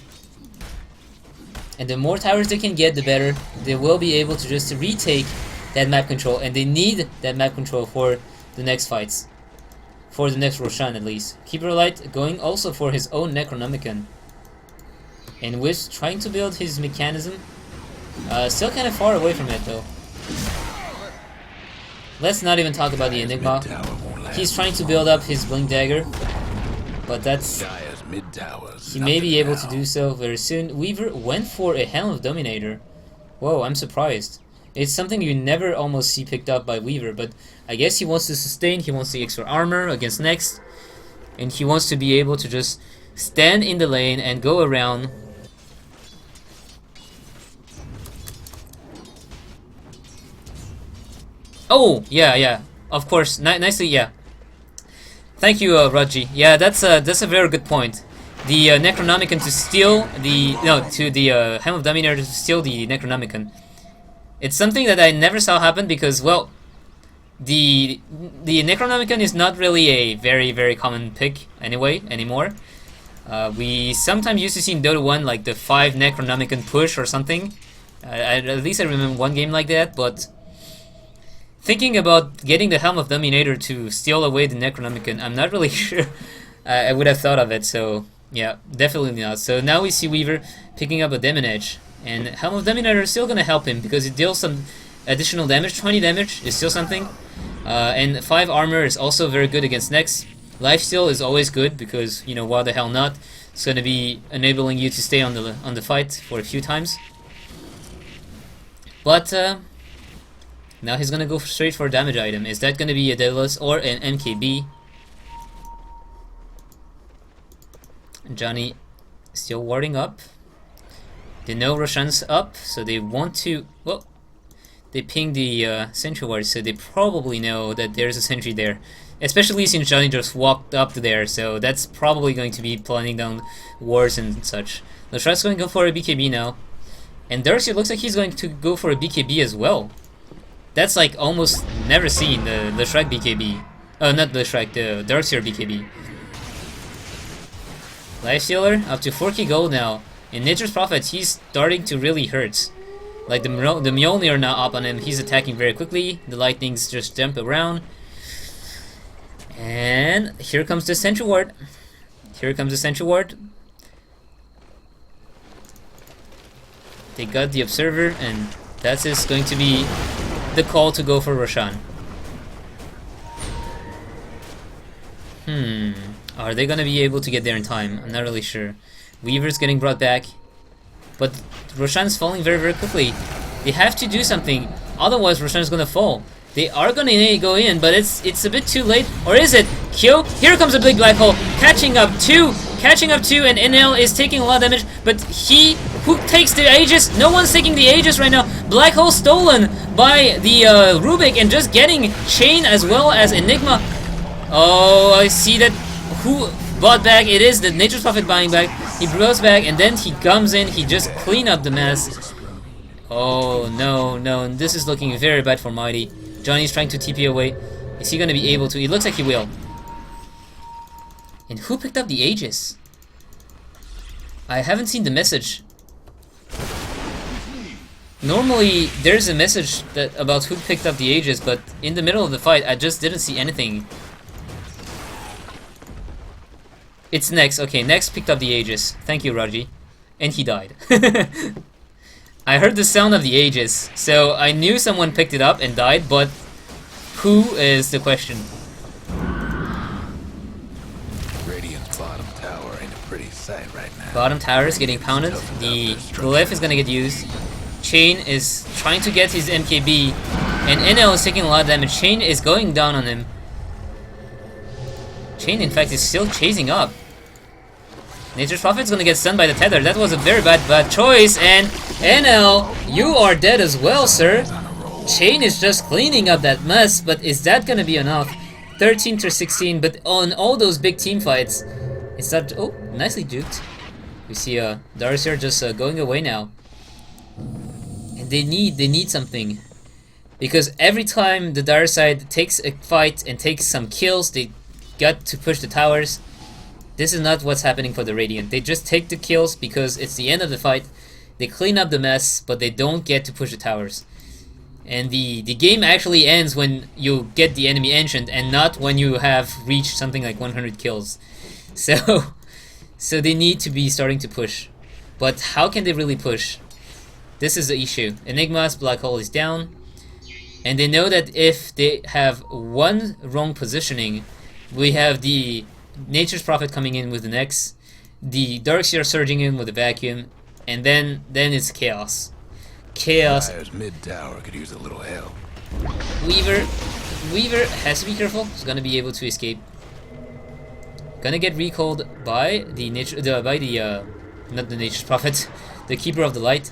And the more towers they can get, the better. They will be able to just retake that map control, and they need that map control for the next fights. For the next Roshan at least. Keeper Light going also for his own Necronomicon. And Wisp trying to build his mechanism. Still kind of far away from it though. Let's not even talk about the Enigma. He's trying to build up his Blink Dagger. But that's... He may be able to do so very soon. Weaver went for a Helm of Dominator. Whoa, I'm surprised. It's something you never almost see picked up by Weaver, but I guess he wants to sustain, he wants the extra armor against next, and he wants to be able to just stand in the lane and go around. Oh, yeah, of course, nicely, yeah. Thank you, Raji. Yeah, that's a very good point. the Necronomicon to steal the Helm of Dominator to steal the Necronomicon. It's something that I never saw happen because, well, the Necronomicon is not really a very common pick anymore. We sometimes used to see in Dota 1 like the 5 Necronomicon push or something. At least I remember one game like that, but thinking about getting the Helm of Dominator to steal away the Necronomicon, I'm not really sure I would have thought of it, so yeah, definitely not. So now we see Weaver picking up a Demon Edge, and Helm of Dominator is still gonna help him because it deals some additional damage. 20 damage is still something, and 5 armor is also very good against Nex. Lifesteal is always good because, you know, why the hell not? It's gonna be enabling you to stay on the fight for a few times. But now he's gonna go straight for a damage item. Is that gonna be a Daedalus or an MKB? Johnny still warding up. They know Roshan's up, so they want to. Well, they ping the sentry ward, so they probably know that there's a sentry there. Especially since Johnny just walked up to there, so that's probably going to be planning down wards and such. Lashrag's going to go for a BKB now. And Darkseer looks like he's going to go for a BKB as well. That's like almost never seen, the Lashrag BKB. Oh, not the Lashrag, the Darkseer BKB. Lifestealer, up to 4k gold now. In Nature's Prophet, he's starting to really hurt. Like the Mjolnir now up on him, he's attacking very quickly. The lightnings just jump around. And here comes the Sentry Ward. Here comes the Sentry Ward. They got the Observer, and that is going to be the call to go for Roshan. Are they gonna be able to get there in time? I'm not really sure. Weaver's getting brought back, but Roshan's falling very quickly. They have to do something, otherwise Roshan's gonna fall. They are gonna go in, but it's a bit too late. Or is it? Kyo? Here comes a big black hole, catching up two, and NL is taking a lot of damage, but who takes the Aegis? No one's taking the Aegis right now. Black hole stolen by the Rubik, and just getting Chain as well as Enigma. Oh, I see that. Who bought back? It is the Nature's Prophet buying back. He brought back, and then he comes in, he just clean up the mess. Oh no, this is looking very bad for Mighty. Johnny's trying to TP away. Is he gonna be able to? It looks like he will. And who picked up the Aegis? I haven't seen the message. Normally there's a message about who picked up the Aegis, but in the middle of the fight I just didn't see anything. It's Nex. Okay, Nex picked up the Aegis. Thank you, Raji. And he died. I heard the sound of the Aegis, so I knew someone picked it up and died, but who is the question? Radiant's bottom tower ain't a pretty sight right now. Bottom tower is getting pounded. The glyph is gonna get used. Chain is trying to get his MKB, and NL is taking a lot of damage. Chain is going down on him. Chain, in fact, is still chasing up. Nature's Prophet's gonna get stunned by the tether. That was a very bad choice, and NL, you are dead as well, sir. Chain is just cleaning up that mess, but is that gonna be enough? 13 to 16, but on all those big team fights, it's not. Oh, nicely duped. We see Darkseer just going away now, and they need something, because every time the Dire side takes a fight and takes some kills, they got to push the towers. This is not what's happening for the Radiant. They just take the kills because it's the end of the fight. They clean up the mess, but they don't get to push the towers. And the game actually ends when you get the enemy ancient, and not when you have reached something like 100 kills. So they need to be starting to push. But how can they really push? This is the issue. Enigma's black hole is down, and they know that if they have one wrong positioning, we have the Nature's Prophet coming in with the Nex, the Darkseer surging in with the vacuum, and then it's chaos. Chaos. Dire's mid tower could use a little help. Weaver has to be careful. He's gonna be able to escape. Gonna get recalled by the not the Nature's Prophet, the Keeper of the Light.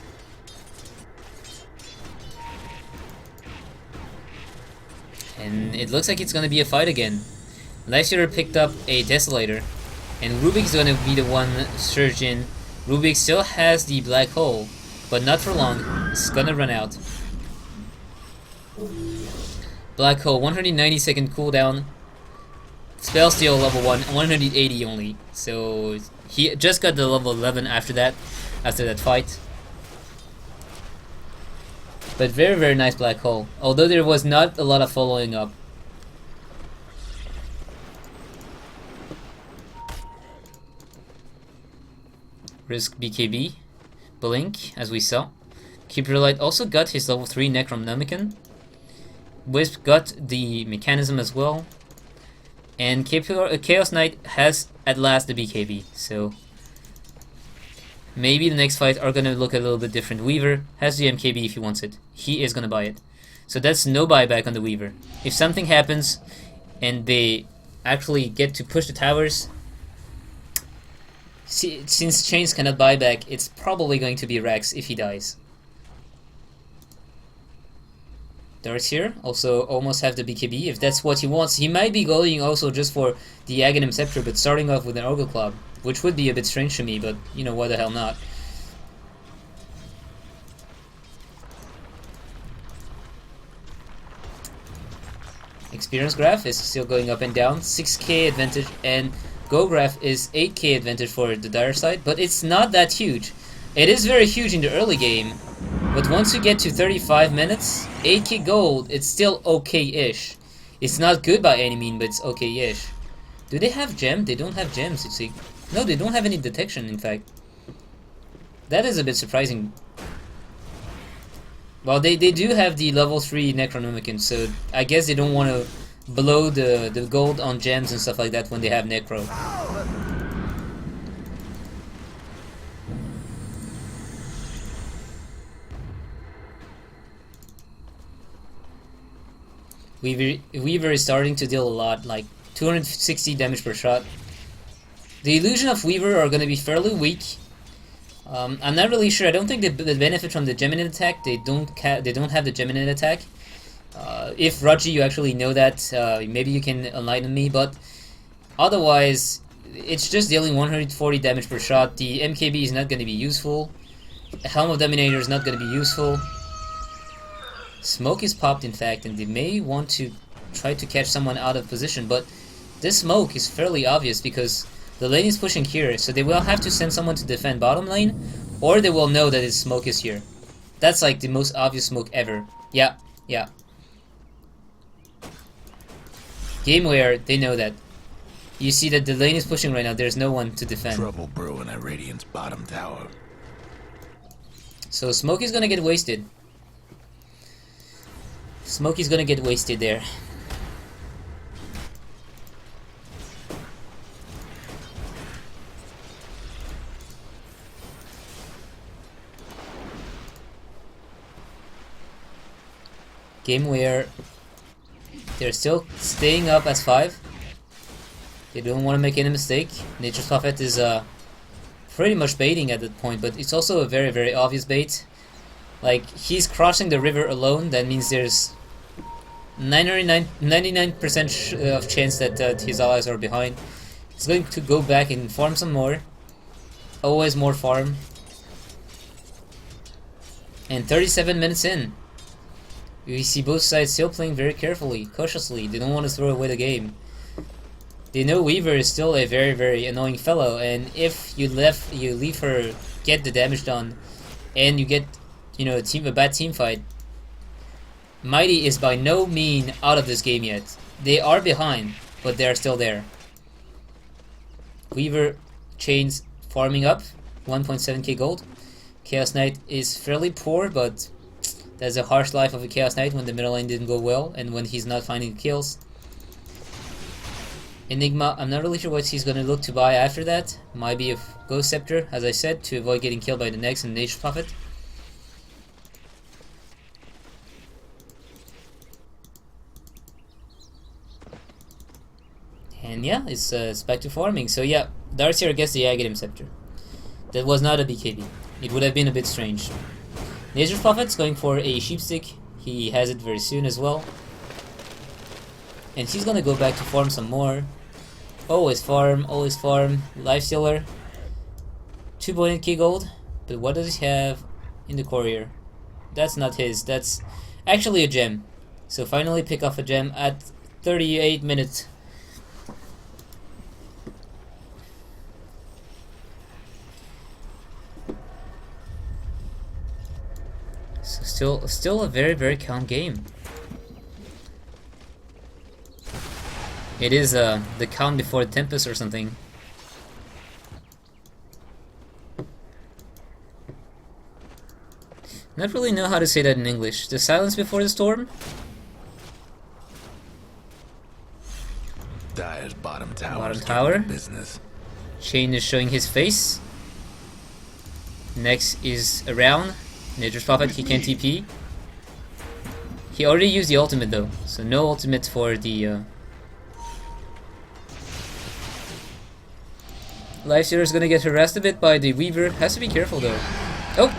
And it looks like it's gonna be a fight again. Lifestealer picked up a Desolator. And Rubik's gonna be the one surge in. Rubik still has the black hole, but not for long. It's gonna run out. Black hole, 190-second cooldown. Spell steal level 1, 180 only. So he just got the level 11 after that fight. But very, very nice black hole. Although there was not a lot of following up. Risk BKB. Blink, as we saw. Keeper Light also got his level 3 Necronomicon. Wisp got the mechanism as well. And Chaos Knight has at last the BKB. So maybe the next fight are gonna look a little bit different. Weaver has the MKB if he wants it. He is gonna buy it. So that's no buyback on the Weaver. If something happens and they actually get to push the towers, since Chains cannot buy back, it's probably going to be Rex if he dies. Darkseer also almost have the BKB if that's what he wants. He might be going also just for the Aghanim Scepter, but starting off with an Ogre Club, which would be a bit strange to me, but you know, why the hell not. Experience graph is still going up and down, 6k advantage, and Go graph is 8k advantage for the Dire side, but it's not that huge. It is very huge in the early game, but once you get to 35 minutes, 8k gold, it's still okay-ish. It's not good by any mean, but it's okay-ish. Do they have gem? They don't have gems, you see. No, they don't have any detection, in fact. That is a bit surprising. Well, they do have the level 3 Necronomicon, so I guess they don't want to blow the gold on gems and stuff like that when they have Necro. Weaver is starting to deal a lot, like 260 damage per shot. The Illusion of Weaver are going to be fairly weak. I'm not really sure. I don't think they benefit from the Geminate attack. They don't have the Geminate attack. If Raji, you actually know that, maybe you can enlighten me. But otherwise, it's just dealing 140 damage per shot. The MKB is not going to be useful. Helm of Dominator is not going to be useful. Smoke is popped, in fact, and they may want to try to catch someone out of position, but this smoke is fairly obvious because the lane is pushing here, so they will have to send someone to defend bottom lane, or they will know that his smoke is here. That's like the most obvious smoke ever. Yeah. Gameware, they know that. You see that the lane is pushing right now, there's no one to defend. Trouble brewing at Radiant's bottom tower. So smoke is gonna get wasted. Smokey's gonna get wasted there. Gameware, they're still staying up as 5. They don't want to make any mistake. Nature's Prophet is pretty much baiting at that point, but it's also a very, very obvious bait. Like, he's crossing the river alone, that means there's 99% of chance that his allies are behind. He's going to go back and farm some more. Always more farm. And 37 minutes in. We see both sides still playing very carefully, cautiously. They don't want to throw away the game. They know Weaver is still a very, very annoying fellow, and if you leave her get the damage done, and you get, you know, a bad team fight, Mighty is by no mean out of this game yet. They are behind, but they are still there. Weaver Chains farming up, 1.7k gold. Chaos Knight is fairly poor, but that's a harsh life of a Chaos Knight when the middle lane didn't go well and when he's not finding kills. Enigma, I'm not really sure what he's gonna look to buy after that. Might be a Ghost Scepter, as I said, to avoid getting killed by the next and Nature's Prophet. And yeah, it's back to farming. So yeah, Darkseer gets the Aghanim Scepter. That was not a BKB. It would have been a bit strange. Nature's Prophet's going for a Sheepstick. He has it very soon as well. And he's gonna go back to farm some more. Always farm, always farm. Lifestealer. 2 key gold. But what does he have in the courier? That's not his. That's actually a gem. So finally pick off a gem at 38 minutes. So still a very calm game. It is the calm before the tempest or something. Not really know how to say that in English. The silence before the storm? Dire's bottom tower. Bottom tower. Business. Chain is showing his face. Next is around. Nature's Prophet, he can TP. He already used the ultimate though, so no ultimate for the Lifestealer is gonna get harassed a bit by the Weaver. Has to be careful though. Oh!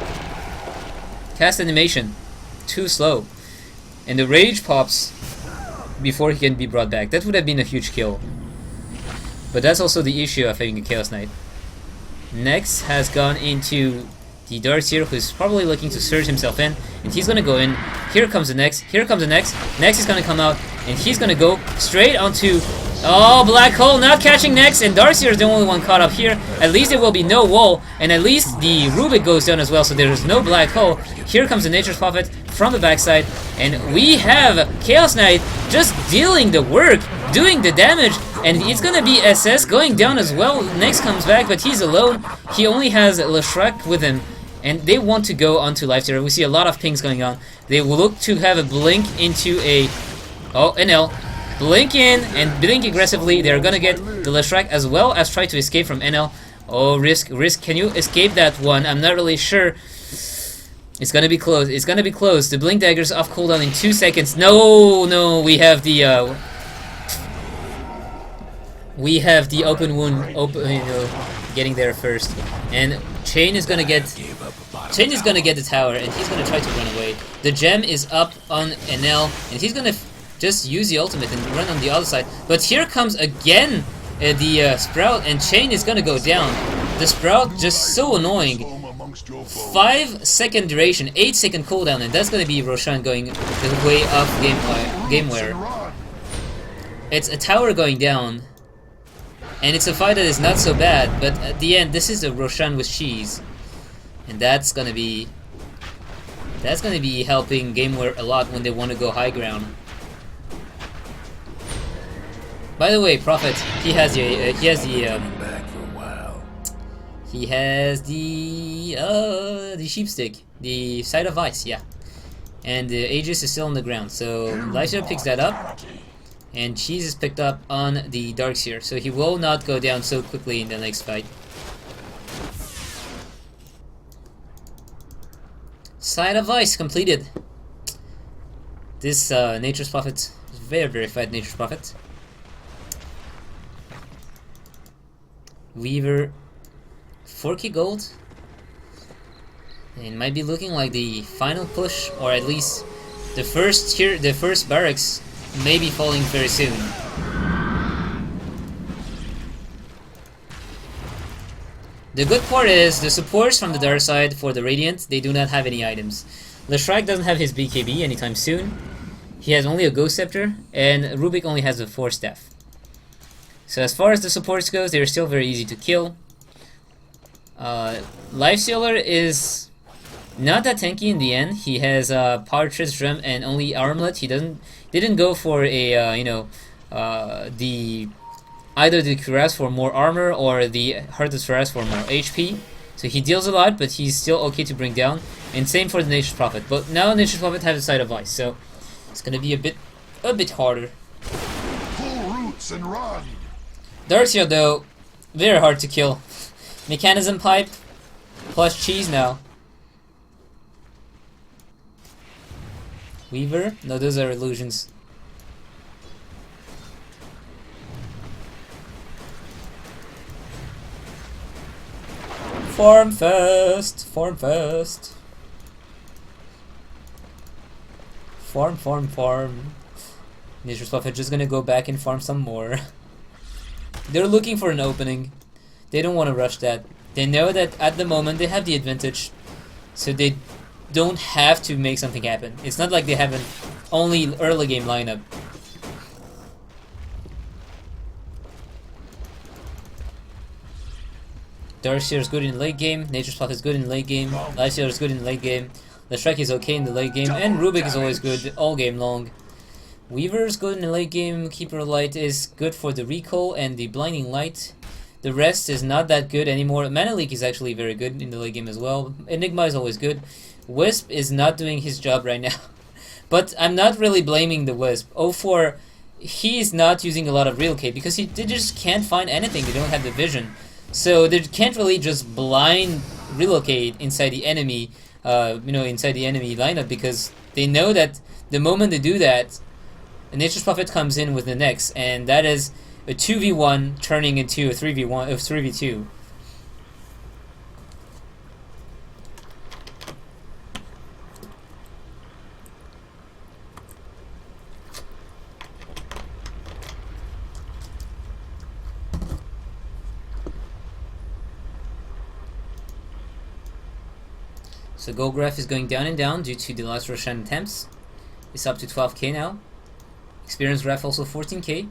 Cast animation. Too slow. And the rage pops before he can be brought back. That would have been a huge kill. But that's also the issue of having a Chaos Knight. Next has gone into the Darkseer, who's probably looking to surge himself in, and he's gonna go in. Here comes the next. Here comes the next. Next is gonna come out, and he's gonna go straight onto. Oh, Black Hole not catching next, and Darkseer is the only one caught up here. At least there will be no wall, and at least the Rubik goes down as well, so there is no Black Hole. Here comes the Nature's Prophet from the backside, and we have Chaos Knight just dealing the work, doing the damage, and it's gonna be SS going down as well. Next comes back, but he's alone. He only has Leshrac with him, and they want to go onto Lifestealer. We see a lot of pings going on. They will look to have a blink into a... Oh, NL. Blink in and blink aggressively. They're gonna get the Leshrac as well as try to escape from NL. Oh, Risk. Can you escape that one? I'm not really sure. It's gonna be close. It's gonna be close. The Blink Dagger's off cooldown in 2 seconds. No, we have the open wound, getting there first, and Chain is gonna get the tower, and he's gonna try to run away. The gem is up on NL, and he's gonna just use the ultimate and run on the other side. But here comes again the Sprout, and Chain is gonna go down. The Sprout just so annoying. 5-second duration, 8-second cooldown, and that's gonna be Roshan going the way of Gameware. It's a tower going down, and it's a fight that is not so bad, but at the end, this is a Roshan with cheese, and that's gonna be helping Gameware a lot when they want to go high ground. By the way, Prophet, he has the sheepstick, the Side of Ice, yeah, and the Aegis is still on the ground. So Lifestealer picks that up, and Cheese is picked up on the Darkseer, so he will not go down so quickly in the next fight. Side of Ice completed. This Nature's Prophet is very fat Nature's Prophet. Weaver, 4k gold. It might be looking like the final push, or at least the first barracks may be falling very soon. The good part is the supports from the dark side for the Radiant, they do not have any items. Leshrac doesn't have his BKB anytime soon. He has only a Ghost Scepter, and Rubik only has a Force Staff. So as far as the supports goes, they're still very easy to kill. Lifestealer is not that tanky in the end. He has Power Drum and only Armlet. He didn't go for a either the Cuirass for more armor or the Heart of Cuirass for more HP. So he deals a lot, but he's still okay to bring down. And same for the Nature's Prophet. But now Nature's Prophet has a Side of Ice, so it's gonna be a bit harder. Pull roots and run. Darkseer though, very hard to kill. Mechanism Pipe plus Cheese now. Weaver? No, those are illusions. Farm first. Farm. Nature's Prophet just gonna go back and farm some more. They're looking for an opening. They don't want to rush that. They know that at the moment they have the advantage, so they don't have to make something happen. It's not like they have an only early game lineup. Darkseer is good in late game, Nature's Path is good in late game, Lifesteal is good in late game, the Shrek is okay in the late game, and Rubik is always good all game long. Weaver is good in the late game, Keeper of Light is good for the recall and the Blinding Light. The rest is not that good anymore. Mana Leak is actually very good in the late game as well. Enigma is always good. Wisp is not doing his job right now. But I'm not really blaming the Wisp. 04, he's not using a lot of relocate because they just can't find anything. They don't have the vision. So they can't really just blind relocate inside the enemy, inside the enemy lineup, because they know that the moment they do that, a Nature's Prophet comes in with the next, and that is a 2v1 turning into a 3v1 of 3v2. So gold graph is going down and down due to the last Roshan attempts. It's up to 12k now. Experience graph also 14k.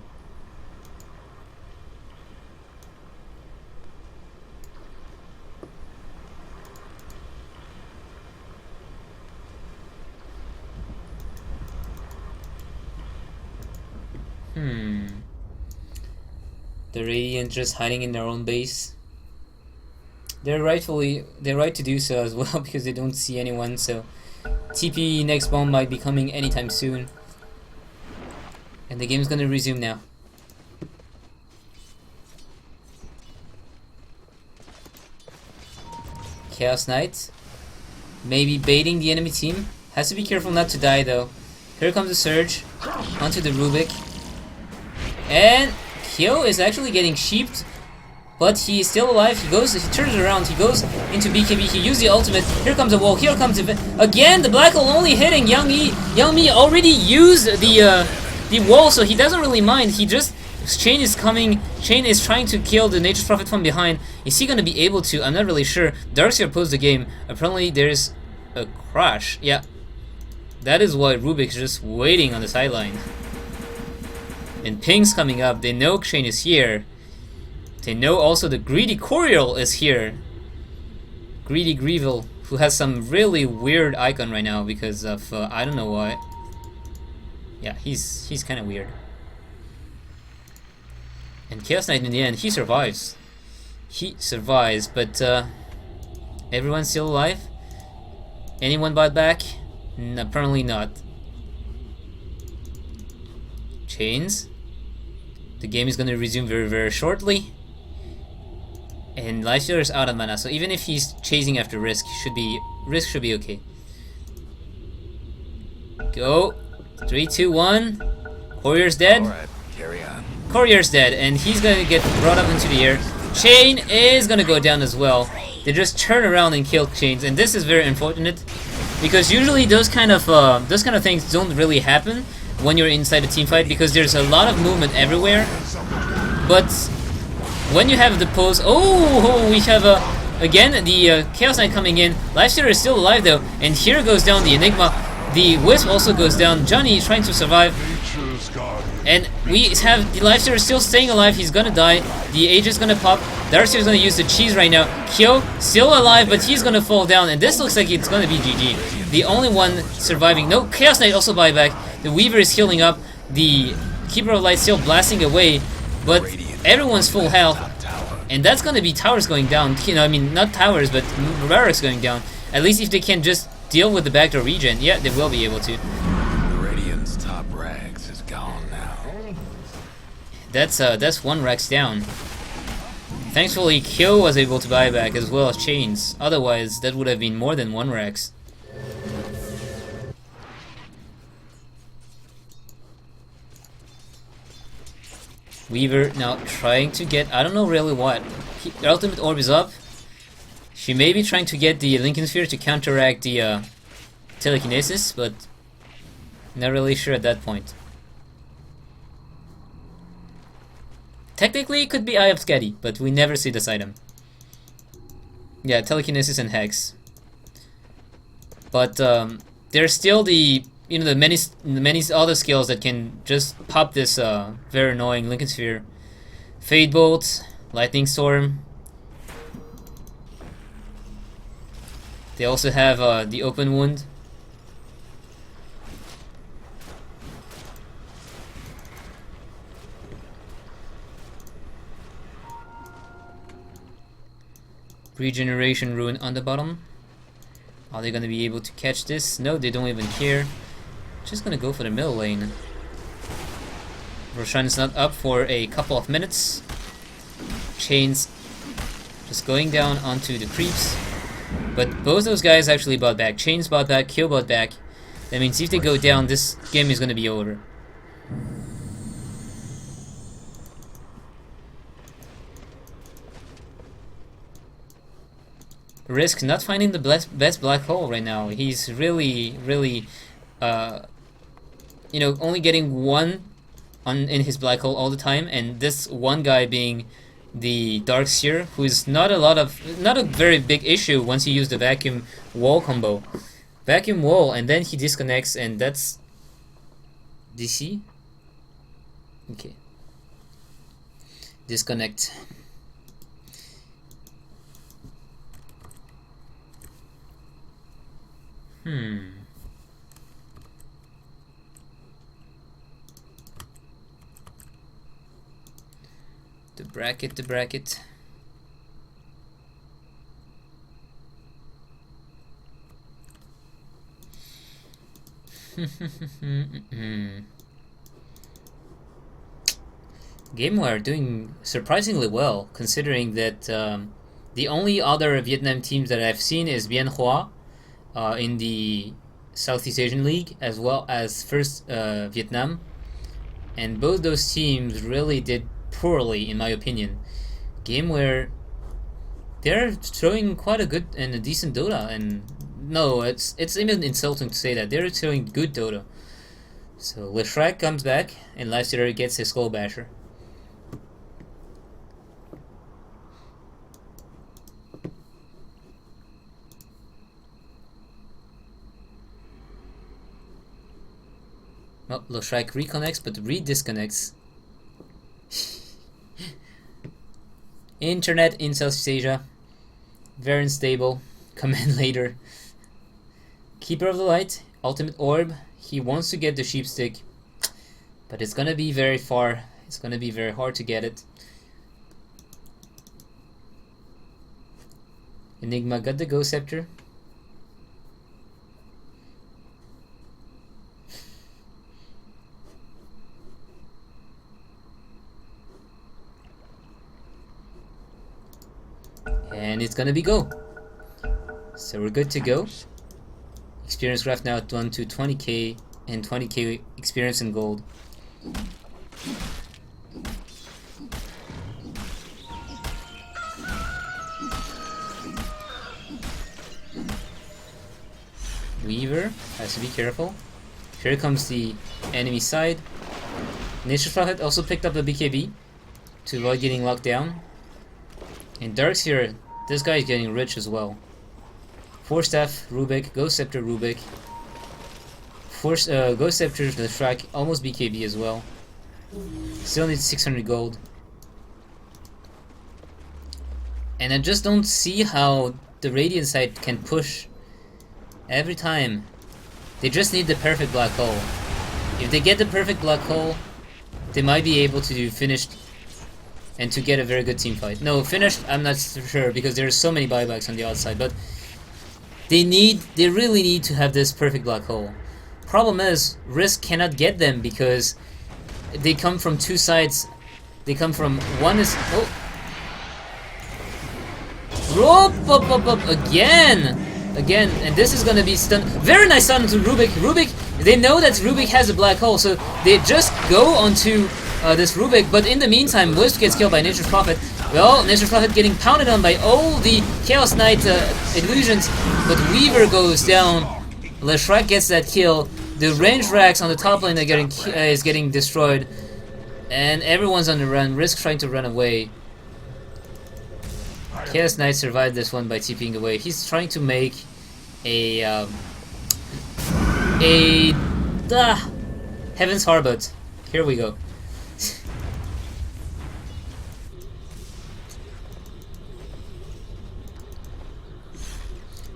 The Radiant just hiding in their own base. They're right to do so as well because they don't see anyone, so TP next bomb might be coming anytime soon. And the game's gonna resume now. Chaos Knight. Maybe baiting the enemy team. Has to be careful not to die though. Here comes the Surge onto the Rubik. And Kyo is actually getting sheeped, but he is still alive. He turns around, he goes into BKB, he used the ultimate. Here comes a wall, here comes again the black hole only hitting Yang Mi. Yang Mi already used the wall, so he doesn't really mind. He just Chain is coming. Chain is trying to kill the Nature's Prophet from behind. Is he gonna be able to? I'm not really sure. Darkseer posed the game. Apparently there's a crash. Yeah. That is why Rubik's just waiting on the sideline. And ping's coming up. They know Chain is here. They know also the Greedy Coriol is here. Greedy Greevil, who has some really weird icon right now because of I don't know why. Yeah, he's kind of weird. And Chaos Knight in the end, he survives. He survives, but everyone's still alive. Anyone bought back? Apparently not. Chains. The game is going to resume very, very shortly. And Lifestealer is out of mana, so even if he's chasing after Risk, should be okay. Go. 3, 2, 1. Courier's dead. Alright, carry on. Courier's dead, and he's gonna get brought up into the air. Chain is gonna go down as well. They just turn around and kill Chains, and this is very unfortunate because usually those kind of things don't really happen when you're inside a team fight because there's a lot of movement everywhere. But when you have the pose, we have again the Chaos Knight coming in. Lifestealer is still alive though, and here goes down the Enigma. The Wisp also goes down. Johnny is trying to survive. And we have the Lifestealer still staying alive. He's gonna die. The Age is gonna pop. Darkseer is gonna use the cheese right now. Kyo still alive, but he's gonna fall down. And this looks like it's gonna be GG. The only one surviving. No, Chaos Knight also buyback. The Weaver is healing up. The Keeper of Light still blasting away. But everyone's full health. And that's gonna be towers going down. You know, I mean, not towers, but barracks going down. At least if they can just deal with the backdoor regen. Yeah, they will be able to. The Radiant's top rags is gone now. That's one Rex down. Thankfully, Kyo was able to buy back as well as Chains. Otherwise, that would have been more than one Rex. Weaver now trying to get, I don't know really what. The ultimate orb is up. She may be trying to get the Lincoln Sphere to counteract the telekinesis, but not really sure at that point. Technically, it could be Eye of Skadi, but we never see this item. Yeah, telekinesis and hex. But there's still the the many other skills that can just pop this very annoying Lincoln Sphere. Fade Bolt, Lightning Storm. They also have the Open Wound. Regeneration Ruin on the bottom. Are they gonna be able to catch this? No, they don't even care. Just gonna go for the middle lane. Roshan is not up for a couple of minutes. Chains just going down onto the creeps. But both those guys actually bought back. Chains bought back, Kill bought back. That means if they go down, this game is gonna be over. Risk not finding the best black hole right now. He's really, only getting one in his black hole all the time, and this one guy being the Dark Seer, who is not a very big issue once you use the vacuum wall combo. Vacuum wall, and then he disconnects, and that's DC. Okay. Disconnect. The bracket. Gameware doing surprisingly well, considering that the only other Vietnam teams that I've seen is Bien Hoa in the Southeast Asian League, as well as First Vietnam, and both those teams really did poorly, in my opinion. Gameware, they're throwing quite a good and a decent Dota, and no, it's even insulting to say that. They're throwing good Dota. So Leshrac comes back, and Lifestealer gets his Skull Basher. Well, Leshrac reconnects, but re-disconnects. Internet in Southeast Asia. Very unstable. Command later. Keeper of the Light. Ultimate Orb. He wants to get the Sheep Stick, but it's gonna be very far. It's gonna be very hard to get it. Enigma got the Ghost Scepter. And it's gonna be go. So we're good to go. Experience graph now down to 20k and 20k experience in gold. Weaver has to be careful. Here comes the enemy side. Nature's Prophet also picked up the BKB to avoid getting locked down. And Darkseer, this guy is getting rich as well. Force Staff, Rubik, Ghost Scepter, Rubik. Ghost Scepter, the track, almost BKB as well. Still needs 600 gold. And I just don't see how the Radiant side can push every time. They just need the perfect black hole. If they get the perfect black hole, they might be able to finish and to get a very good team fight. No, finished, I'm not sure, because there's so many buybacks on the outside, but they really need to have this perfect black hole. Problem is, Risk cannot get them because they come from two sides. They come from, one is, Again, and this is gonna be stun. Very nice stun to Rubik. Rubik, they know that Rubik has a black hole, so they just go onto this Rubik, but in the meantime, Wisp gets killed by Nature's Prophet. Well, Nature's Prophet getting pounded on by all the Chaos Knight illusions, but Weaver goes down. Leshrac gets that kill. The range racks on the top lane are is getting destroyed. And everyone's on the run. Risk trying to run away. Chaos Knight survived this one by TPing away. He's trying to make a Heaven's Harbot. Here we go.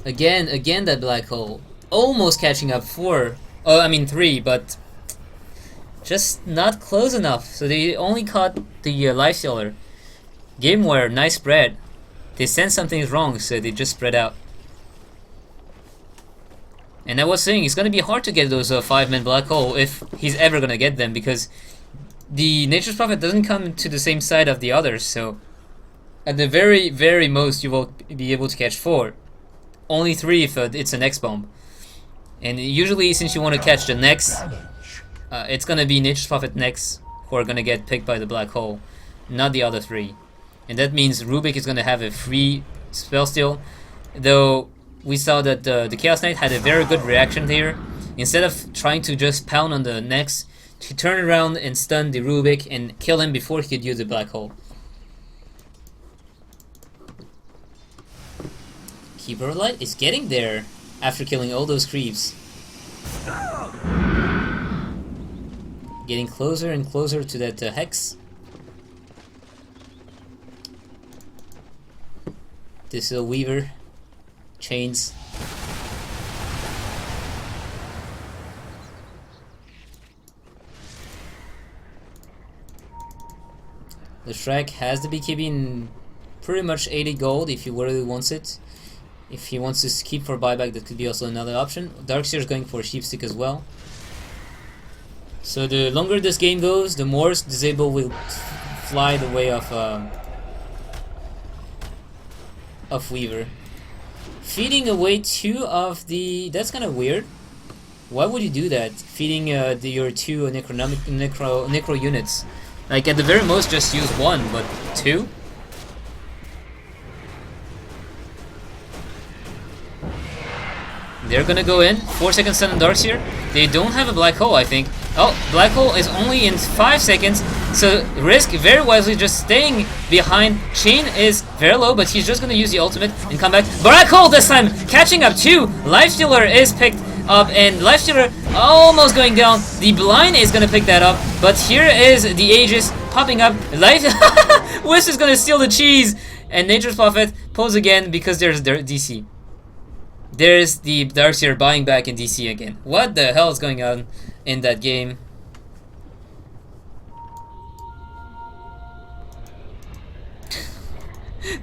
Again that black hole. Almost catching up 4. Oh, I mean 3, but just not close enough. So they only caught the Lifestealer. Gameware, nice spread. They sense something is wrong, so they just spread out. And I was saying, it's gonna be hard to get those 5-man black hole if he's ever gonna get them, because the Nature's Prophet doesn't come to the same side of the others, so at the very, very most you will be able to catch 4. Only 3 if it's an X-Bomb. And usually, since you want to catch the next, it's gonna be Nature's Prophet next who are gonna get picked by the black hole, not the other 3. And that means Rubik is gonna have a free spell steal, though we saw that the Chaos Knight had a very good reaction here. Instead of trying to just pound on the next, he turned around and stunned the Rubik and kill him before he could use the black hole. Keeper of Light is getting there after killing all those creeps. Getting closer and closer to that Hex. This little Weaver. Chains. The Shrek has the BKB in pretty much 80 gold if he really wants it. If he wants to keep for buyback, that could be also another option. Darkseer is going for Sheepstick as well. So the longer this game goes, the more Disable will fly the way of Weaver. Feeding away 2 of the... That's kind of weird. Why would you do that? Feeding your 2 necro units. Like at the very most just use 1, but 2? They're gonna go in. 4-second stun on Darkseer. They don't have a black hole, I think. Oh, black hole is only in 5 seconds. So Risk very wisely just staying behind. Chain is very low, but he's just gonna use the ultimate and come back. Black hole this time, catching up 2. Lifestealer is picked up, and Lifestealer almost going down. The blind is gonna pick that up, but here is the Aegis popping up. Wisp is gonna steal the cheese, and Nature's Prophet pulls again because there's DC. There's the Darkseer buying back in DC again. What the hell is going on in that game?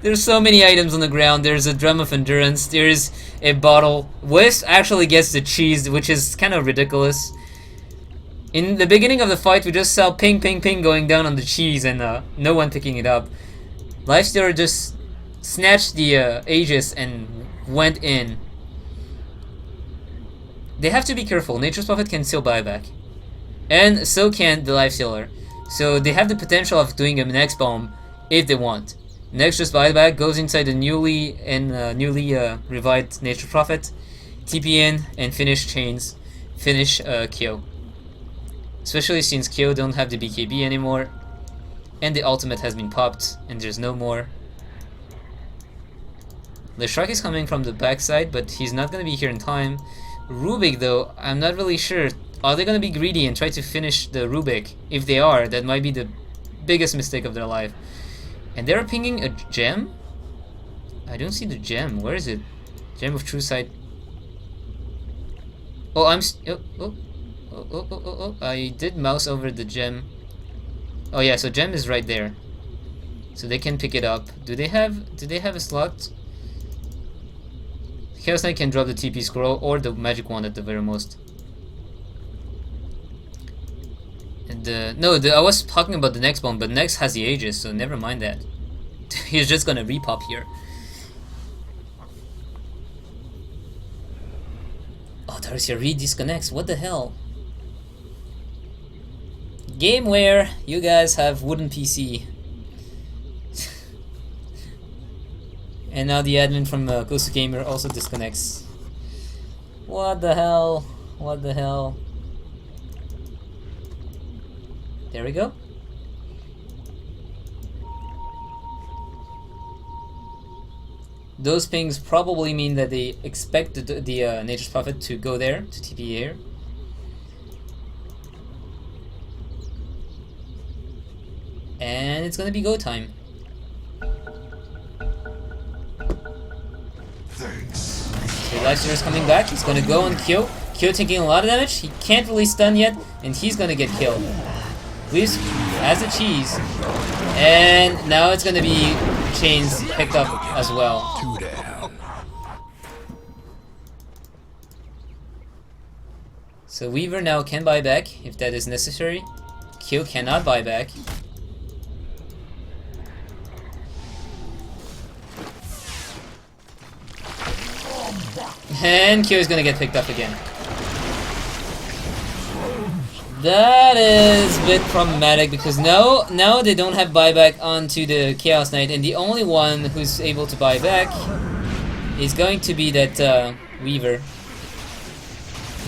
There's so many items on the ground. There's a Drum of Endurance. There's a bottle. Wisp actually gets the cheese, which is kind of ridiculous. In the beginning of the fight, we just saw ping, ping, ping going down on the cheese and no one picking it up. Lifestealer just snatched the Aegis and went in. They have to be careful. Nature's Prophet can still buy back. And so can the Lifestealer. So they have the potential of doing a next bomb if they want. Next just buyback, goes inside the newly revived Nature's Prophet. TP in and finish chains. Finish Kyo. Especially since Kyo don't have the BKB anymore. And the ultimate has been popped and there's no more. The Shrek is coming from the backside, but he's not gonna be here in time. Rubik though, I'm not really sure. Are they gonna be greedy and try to finish the Rubik? If they are, that might be the biggest mistake of their life. And they're pinging a gem? I don't see the gem. Where is it? Gem of True Sight. Oh, I did mouse over the gem. Oh yeah, so gem is right there. So they can pick it up. Do they have a slot? Chaos Knight can drop the TP scroll or the magic wand at the very most. And I was talking about the next bomb, but next has the Aegis, so never mind that. He's just gonna repop here. Oh, Darkseer re-disconnects. What the hell? Gameware, you guys have wooden PC. And now the admin from Gosucup also disconnects. What the hell? What the hell? There we go. Those pings probably mean that they expect the Nature's Prophet to go there, to TP here. And it's gonna be go time. Thanks. So Lifestealer is coming back. He's gonna go on Kyo. Kyo taking a lot of damage. He can't really stun yet, and he's gonna get killed. Leaves as a cheese. And now it's gonna be chains picked up as well. 2 down. So Weaver now can buy back if that is necessary. Kyo cannot buy back. And Kyo is gonna get picked up again. That is a bit problematic because now they don't have buyback onto the Chaos Knight, and the only one who's able to buy back is going to be that Weaver.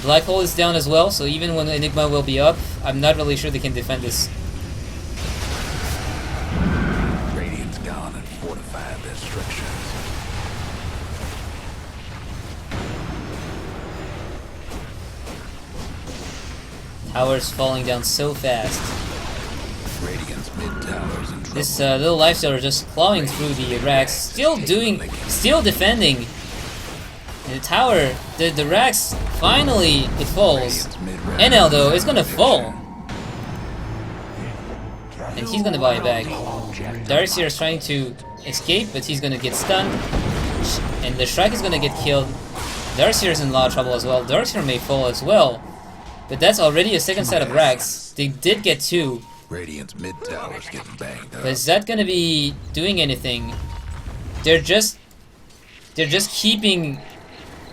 Black Hole is down as well, so even when Enigma will be up, I'm not really sure they can defend this. Radiant's gone and fortified their structures. Towers falling down so fast. Radiant's mid towers in trouble. This little lifestealer just clawing through the racks, still defending. And the tower, the racks, finally it falls. NL though is gonna fall. And he's gonna buy it back. Darkseer is trying to escape, but he's gonna get stunned. And the Shrike is gonna get killed. Darkseer is in a lot of trouble as well. Darkseer may fall as well. But that's already a second set of racks. They did get 2. Radiant's mid towers getting banged up. But is that gonna be doing anything? They're just keeping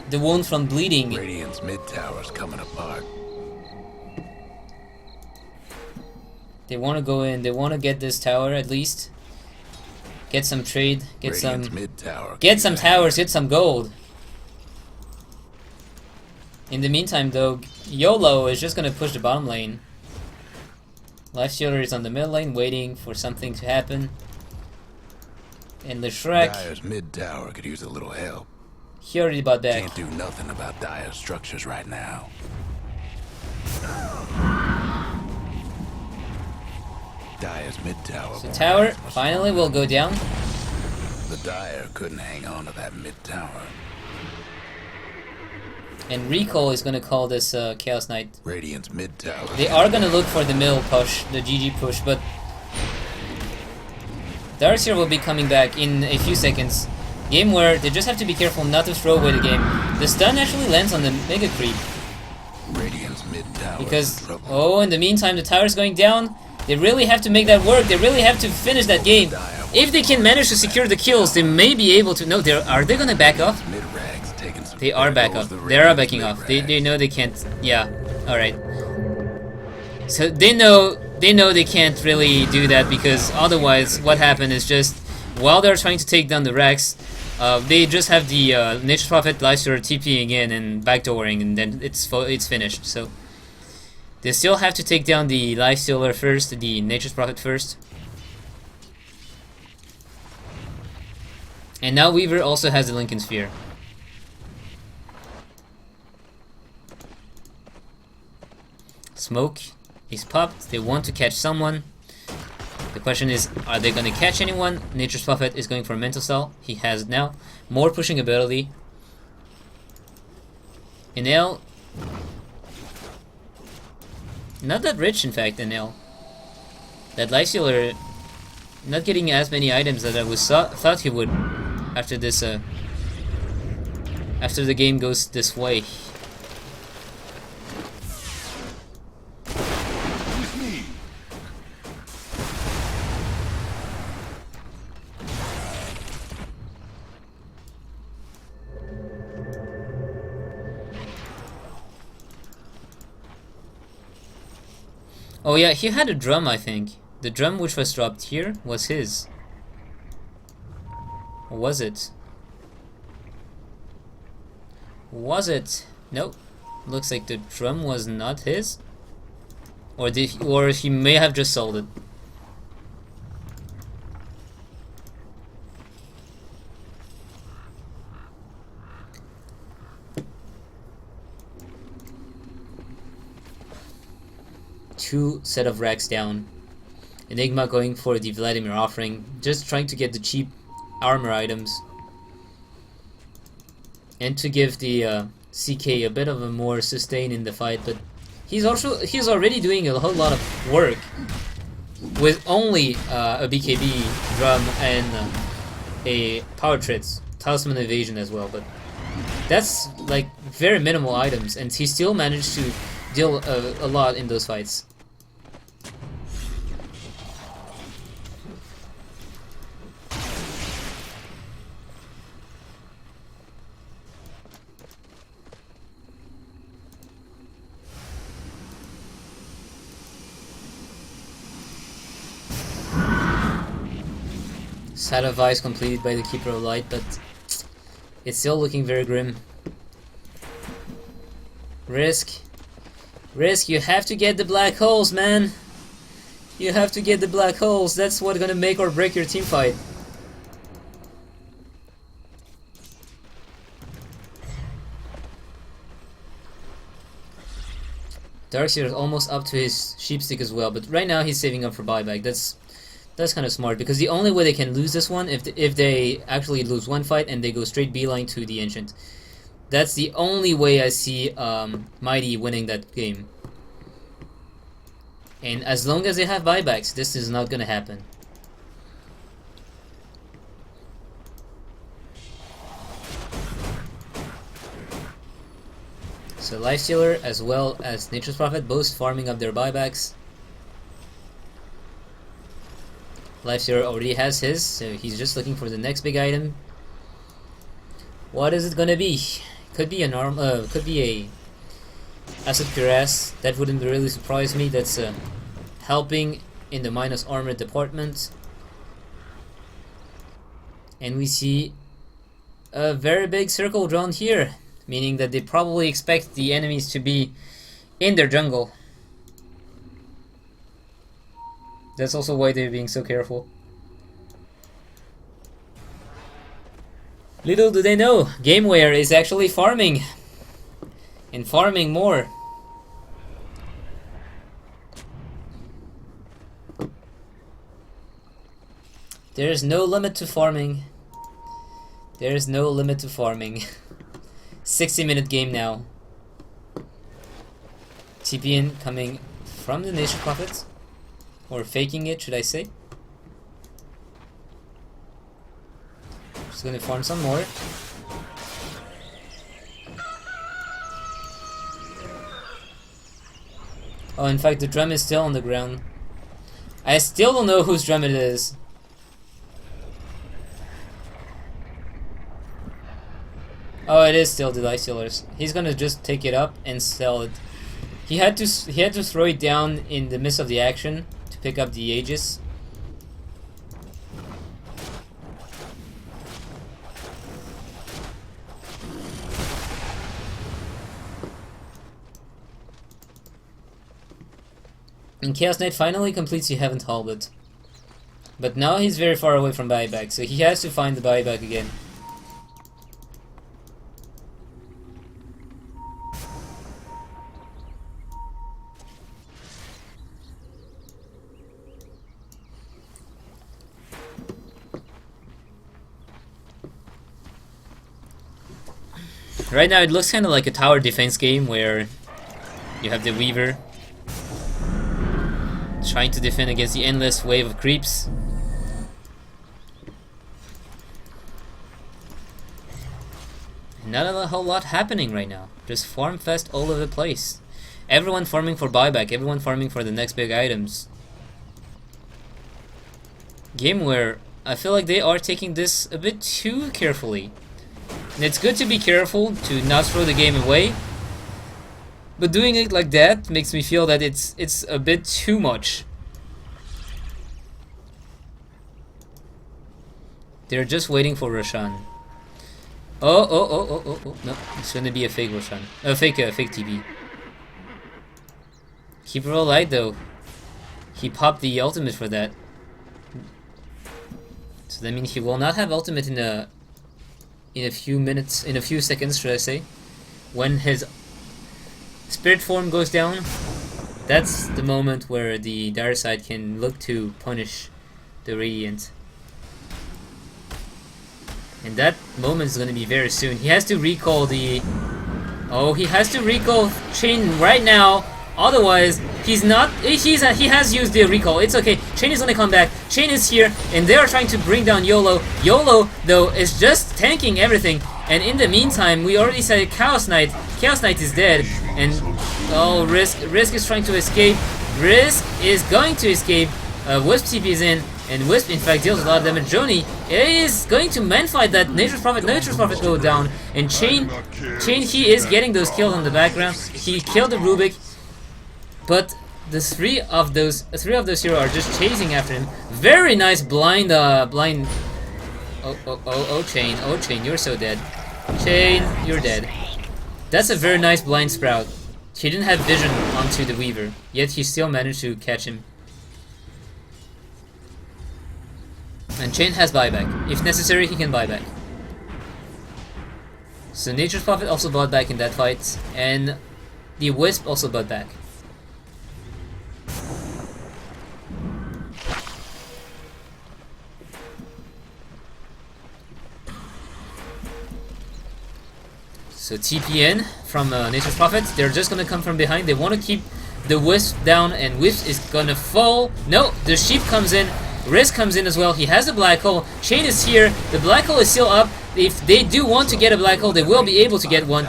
the wound from bleeding. Radiant's mid towers coming apart. They want to go in. They want to get this tower at least. Get some trade. Get Radiant's some. mid tower. Get some towers. Get some gold. In the meantime, though, YOLO is just gonna push the bottom lane. Lifestealer is on the mid lane, waiting for something to happen. And the Shrek, Dire's mid tower could use a little help. he already bought back. Can't do nothing about Dire's structures right now. Dire's mid tower. So tower finally will go down. The Dire couldn't hang on to that mid tower. And Recall is gonna call this Chaos Knight. Radiant's mid tower. They are gonna look for the middle push, the GG push, but Darkseer will be coming back in a few seconds. Gameware, they just have to be careful not to throw away the game. The stun actually lands on the Mega Creep. Radiant's mid tower. Because, oh, in the meantime, the tower's going down. They really have to make that work. They really have to finish that game. If they can manage to secure the kills, they may be able to... No, are they gonna back off? They are back off. They are backing off. They know they can't... Yeah, alright. So they know they can't really do that, because otherwise what happened is just... While they're trying to take down the Rex, they just have the Nature's Prophet Lifestealer TPing in and backdooring, and then it's finished. So they still have to take down the Lifestealer first, the Nature's Prophet first. And now Weaver also has the Lincoln Sphere. Smoke is popped. They want to catch someone. The question is, are they going to catch anyone? Nature's Prophet is going for a Mental Cell. He has now more pushing ability. Enel, not that rich, in fact. Enel, that Lifestealer, not getting as many items as I thought he would after this. After the game goes this way. Oh yeah, he had a drum, I think. The drum which was dropped here was his. Or was it? Was it? Nope. Looks like the drum was not his. Or he may have just sold it. 2 set of racks down. Enigma going for the Vladimir offering, just trying to get the cheap armor items. And to give the CK a bit of a more sustain in the fight, but he's already doing a whole lot of work with only a BKB drum and a power trits, talisman evasion as well, but that's like very minimal items, and he still managed to deal a lot in those fights. Side of Ice completed by the Keeper of Light, but it's still looking very grim. Risk, you have to get the black holes, man! You have to get the black holes, that's what's gonna make or break your team fight. Darkseer is almost up to his sheepstick as well, but right now he's saving up for buyback. That's kind of smart, because the only way they can lose this one, if they actually lose one fight and they go straight beeline to the Ancient. That's the only way I see Mighty winning that game. And as long as they have buybacks, this is not gonna happen. So Lifestealer as well as Nature's Prophet both farming up their buybacks. Lifestealer already has his, so he's just looking for the next big item. What is it gonna be? Could be could be a Acid Cuirass. That wouldn't really surprise me. That's helping in the minus armor department. And we see a very big circle drawn here, meaning that they probably expect the enemies to be in their jungle. That's also why they're being so careful. Little do they know, Gameware is actually farming. And farming more. There's no limit to farming. There's no limit to farming. 60-minute game now. TPN coming from the Nation Prophet. Or faking it, should I say. Just gonna farm some more. Oh, in fact, the drum is still on the ground. I still don't know whose drum it is. Oh, it is still the Lifestealer's. He's gonna just take it up and sell it. He had to throw it down in the midst of the action to pick up the Aegis. And Chaos Knight finally completes the Heaven Talbot. But now he's very far away from buyback, so he has to find the buyback again. Right now it looks kind of like a tower defense game where you have the Weaver trying to defend against the endless wave of creeps. Not a whole lot happening right now. Just farm fest all over the place. Everyone farming for buyback, everyone farming for the next big items. Gameware, I feel like they are taking this a bit too carefully. And it's good to be careful to not throw the game away, but doing it like that makes me feel that it's a bit too much. They're just waiting for Roshan. Oh, no, it's gonna be a fake Roshan. Fake TB. Keeper of Light though. He popped the ultimate for that. So that means he will not have ultimate in a few minutes, in a few seconds, should I say, when his spirit form goes down. That's the moment where the Dire side can look to punish the Radiant. And that moment is going to be very soon. He has to recall the... Oh, he has to recall Chain right now. Otherwise, he has used the recall. It's okay. Chain is going to come back. Chain is here, and they are trying to bring down YOLO. YOLO, though, is just tanking everything. And in the meantime, we already said Chaos Knight. Chaos Knight is dead. And, oh, Risk is trying to escape. Risk is going to escape. Wisp TP is in. And Wisp, in fact, deals a lot of damage. Joni is going to man-fight that Nature's Prophet. Nature's Prophet go down. And Chain, he is getting those kills on the background. He killed the Rubik. But the three of those heroes are just chasing after him. Very nice blind. Oh, Chain, you're so dead. Chain, you're dead. That's a very nice blind sprout. He didn't have vision onto the Weaver, yet he still managed to catch him. And Chain has buyback. If necessary, he can buyback. So Nature's Prophet also bought back in that fight, and the Wisp also bought back. So TPN from Nature's Prophet. They're just gonna come from behind. They want to keep the Wisp down, and Wisp is gonna fall. No, the Sheep comes in. Risk comes in as well. He has a black hole. Chain is here. The black hole is still up. If they do want to get a black hole, they will be able to get one.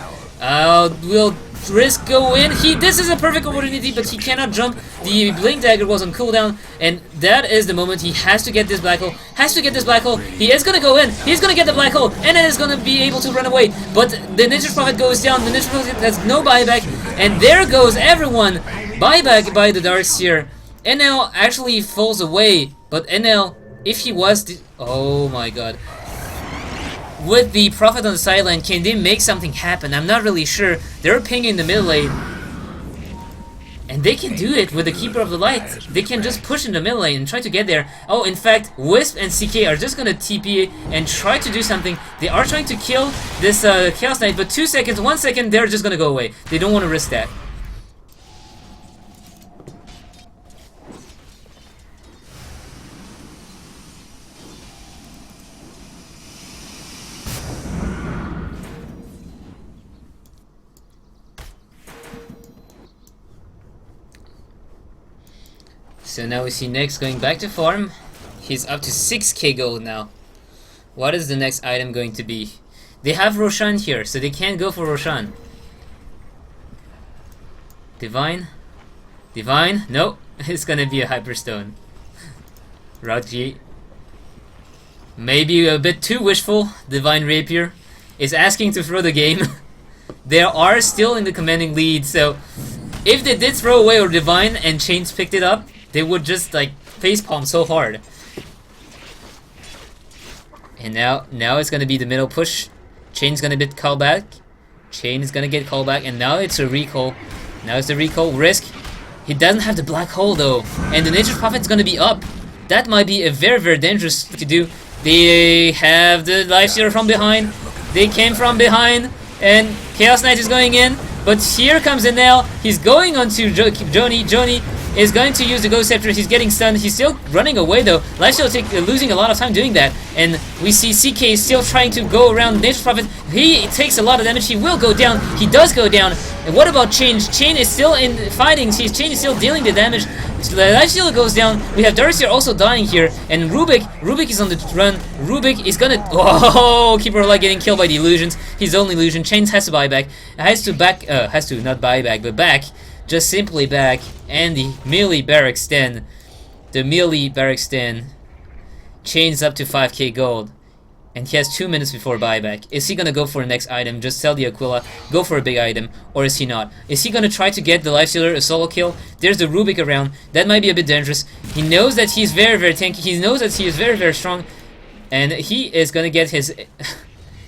Will Risk go in? This is a perfect opportunity, but he cannot jump. The Blink Dagger was on cooldown, and that is the moment he has to get this black hole. He is gonna go in. He's gonna get the black hole, and then is gonna be able to run away. But the Nature's Prophet goes down. The Nature's Prophet has no buyback, and there goes everyone. Buyback by the Darkseer. NL actually falls away, but NL, if he was oh my god. With the Prophet on the sideline, can they make something happen? I'm not really sure. They're pinging the middle lane. And they can do it with the Keeper of the Light. They can just push in the middle lane and try to get there. Oh, in fact, Wisp and CK are just gonna TP and try to do something. They are trying to kill this Chaos Knight, but 2 seconds, 1 second, they're just gonna go away. They don't want to risk that. So now we see Nex going back to farm. He's up to 6k gold now. What is the next item going to be? They have Roshan here, so they can't go for Roshan. Divine? Divine? No, it's gonna be a Hyperstone. Raji. Maybe a bit too wishful. Divine Rapier is asking to throw the game. They are still in the commanding lead, so if they did throw away or Divine and Chains picked it up, they would just like facepalm so hard. And now it's gonna be the middle push. Chain's gonna get called back. Chain is gonna get called back, and now it's a recall. Now it's the recall. Risk. He doesn't have the black hole though, and the Nature's Prophet's gonna be up. That might be a very, very dangerous thing to do. They have the Lifestealer from behind. They came from behind, and Chaos Knight is going in. But here comes Enel. He's going onto Joni. Joni is going to use the Ghost Scepter. He's getting stunned. He's still running away though. Lifesteal losing a lot of time doing that. And we see CK is still trying to go around Nature's Prophet. He takes a lot of damage. He will go down. He does go down. And what about Chain? Chain is still in fighting. Chain is still dealing the damage. Lifesteal goes down. We have Darkseer also dying here. And Rubik is on the run. Rubik is gonna... Oh, Keeper of Light getting killed by the illusions. His own illusion. Chains has to buy back. Has to not buy back, but back. Just simply back. And the melee barracks den. The melee barracks den. Chains up to 5k gold. And he has 2 minutes before buyback. Is he gonna go for the next item? Just sell the Aquila, go for a big item, or is he not? Is he gonna try to get the Lifestealer a solo kill? There's the Rubik around. That might be a bit dangerous. He knows that he's very, very tanky. He knows that he is very, very strong, and he is gonna get his.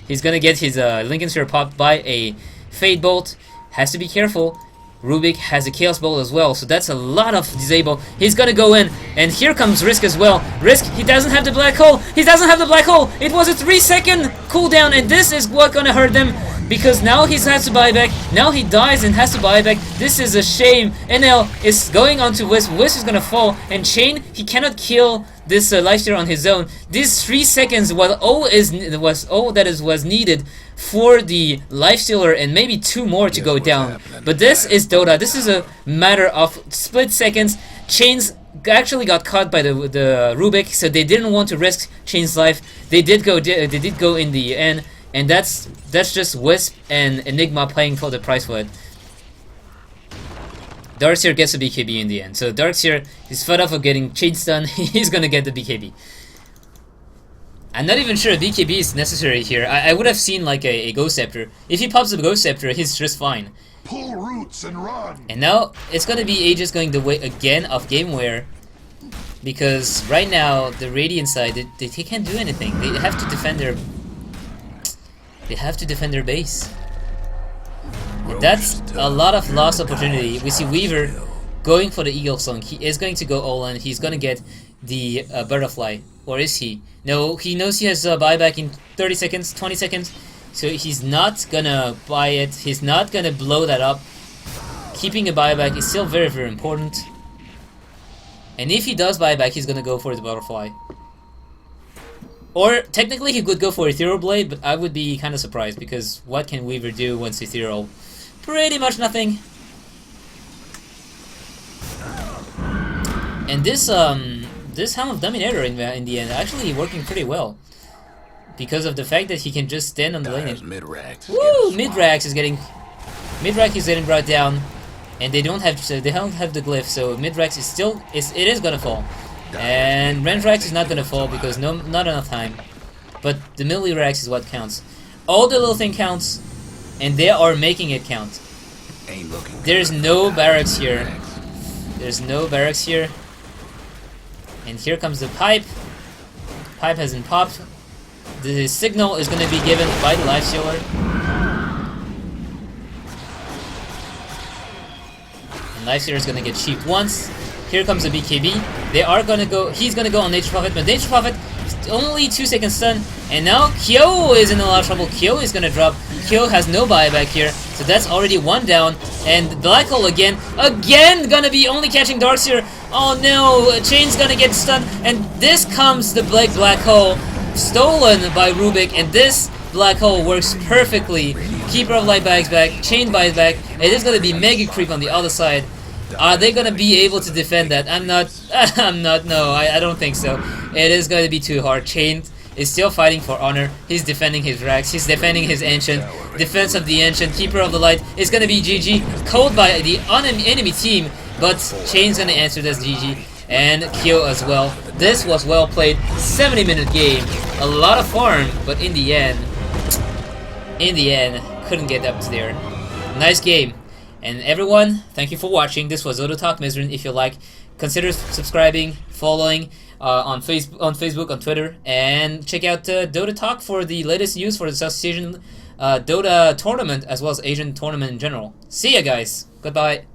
He's gonna get his Lincoln Sphere popped by a Fade Bolt. Has to be careful. Rubik has a Chaos Bolt as well, so that's a lot of disable. He's gonna go in, and here comes Risk as well. Risk, he doesn't have the black hole. He doesn't have the black hole. It was a 3-second cooldown, and this is what gonna hurt them. because now he has to buy back. Now he dies and has to buy back. This is a shame. NL is going on to Wisp. Wisp is gonna fall, and Chain, he cannot kill this lifestealer on his own. These 3 seconds was all that was needed for the lifestealer, and maybe 2 more to go down. But this is Dota. This is a matter of split seconds. Chains actually got caught by the Rubik, so they didn't want to risk Chain's life. They did go in the end, and that's just Wisp and Enigma paying for the price for it. Darkseer gets a BKB in the end. So Darkseer is fed up of getting chain stun. He's gonna get the BKB. I'm not even sure BKB is necessary here. I would have seen like a Ghost Scepter. If he pops a Ghost Scepter, he's just fine. Pull roots and run. And now it's gonna be Aegis going the way again of Gameware, because right now the Radiant side they can't do anything. They have to defend their base. That's a lot of lost opportunity. We see Weaver going for the Eagle Song. He is going to go all in. He's gonna get the Butterfly. Or is he? No, he knows he has buyback in 30 seconds, 20 seconds. So he's not gonna buy it. He's not gonna blow that up. Keeping a buyback is still very, very important. And if he does buyback, he's gonna go for the Butterfly. Or technically he could go for Ethereal Blade, but I would be kind of surprised, because what can Weaver do once Ethereal? Pretty much nothing. And this Helm of Dominator in the end actually working pretty well, because of the fact that he can just stand on the lane. Woo! Midrax is getting brought down, and they don't have the glyph, so Midrax is still it is gonna fall. And Rendrax is not gonna fall because not enough time. But the Millirex is what counts. All the little thing counts, and they are making it count. There's no barracks here. There's no barracks here. And here comes the pipe. Pipe hasn't popped. The signal is gonna be given by the Lifestealer. And Lifestealer is gonna get cheap once. Here comes the BKB. They are gonna go. He's gonna go on Nature Prophet, but Nature Prophet only 2 seconds stun. And now Kyo is in a lot of trouble. Kyo is gonna drop. Kyo has no buyback here, so that's already 1 down. And Black Hole again gonna be only catching Darkseer. Oh no, Chain's gonna get stunned. And this comes the Black Hole, stolen by Rubik. And this Black Hole works perfectly. Keeper of Light buys back. Chain buys back. It is gonna be Mega Creep on the other side. Are they gonna be able to defend that? I'm not, no, I don't think so. It is gonna be too hard. Chain is still fighting for honor. He's defending his Rax, he's defending his Ancient. Defense of the Ancient, Keeper of the Light is gonna be GG. Called by the enemy team, but Chain's gonna answer this GG. And Kyo as well. This was well played, 70-minute game. A lot of farm, but in the end, couldn't get up there. Nice game. And everyone, thank you for watching. This was Dota Talk Myzzrym. If you like, consider subscribing, following on Facebook, on Twitter, and check out Dota Talk for the latest news for the Southeast Asian Dota tournament, as well as Asian tournament in general. See ya, guys. Goodbye.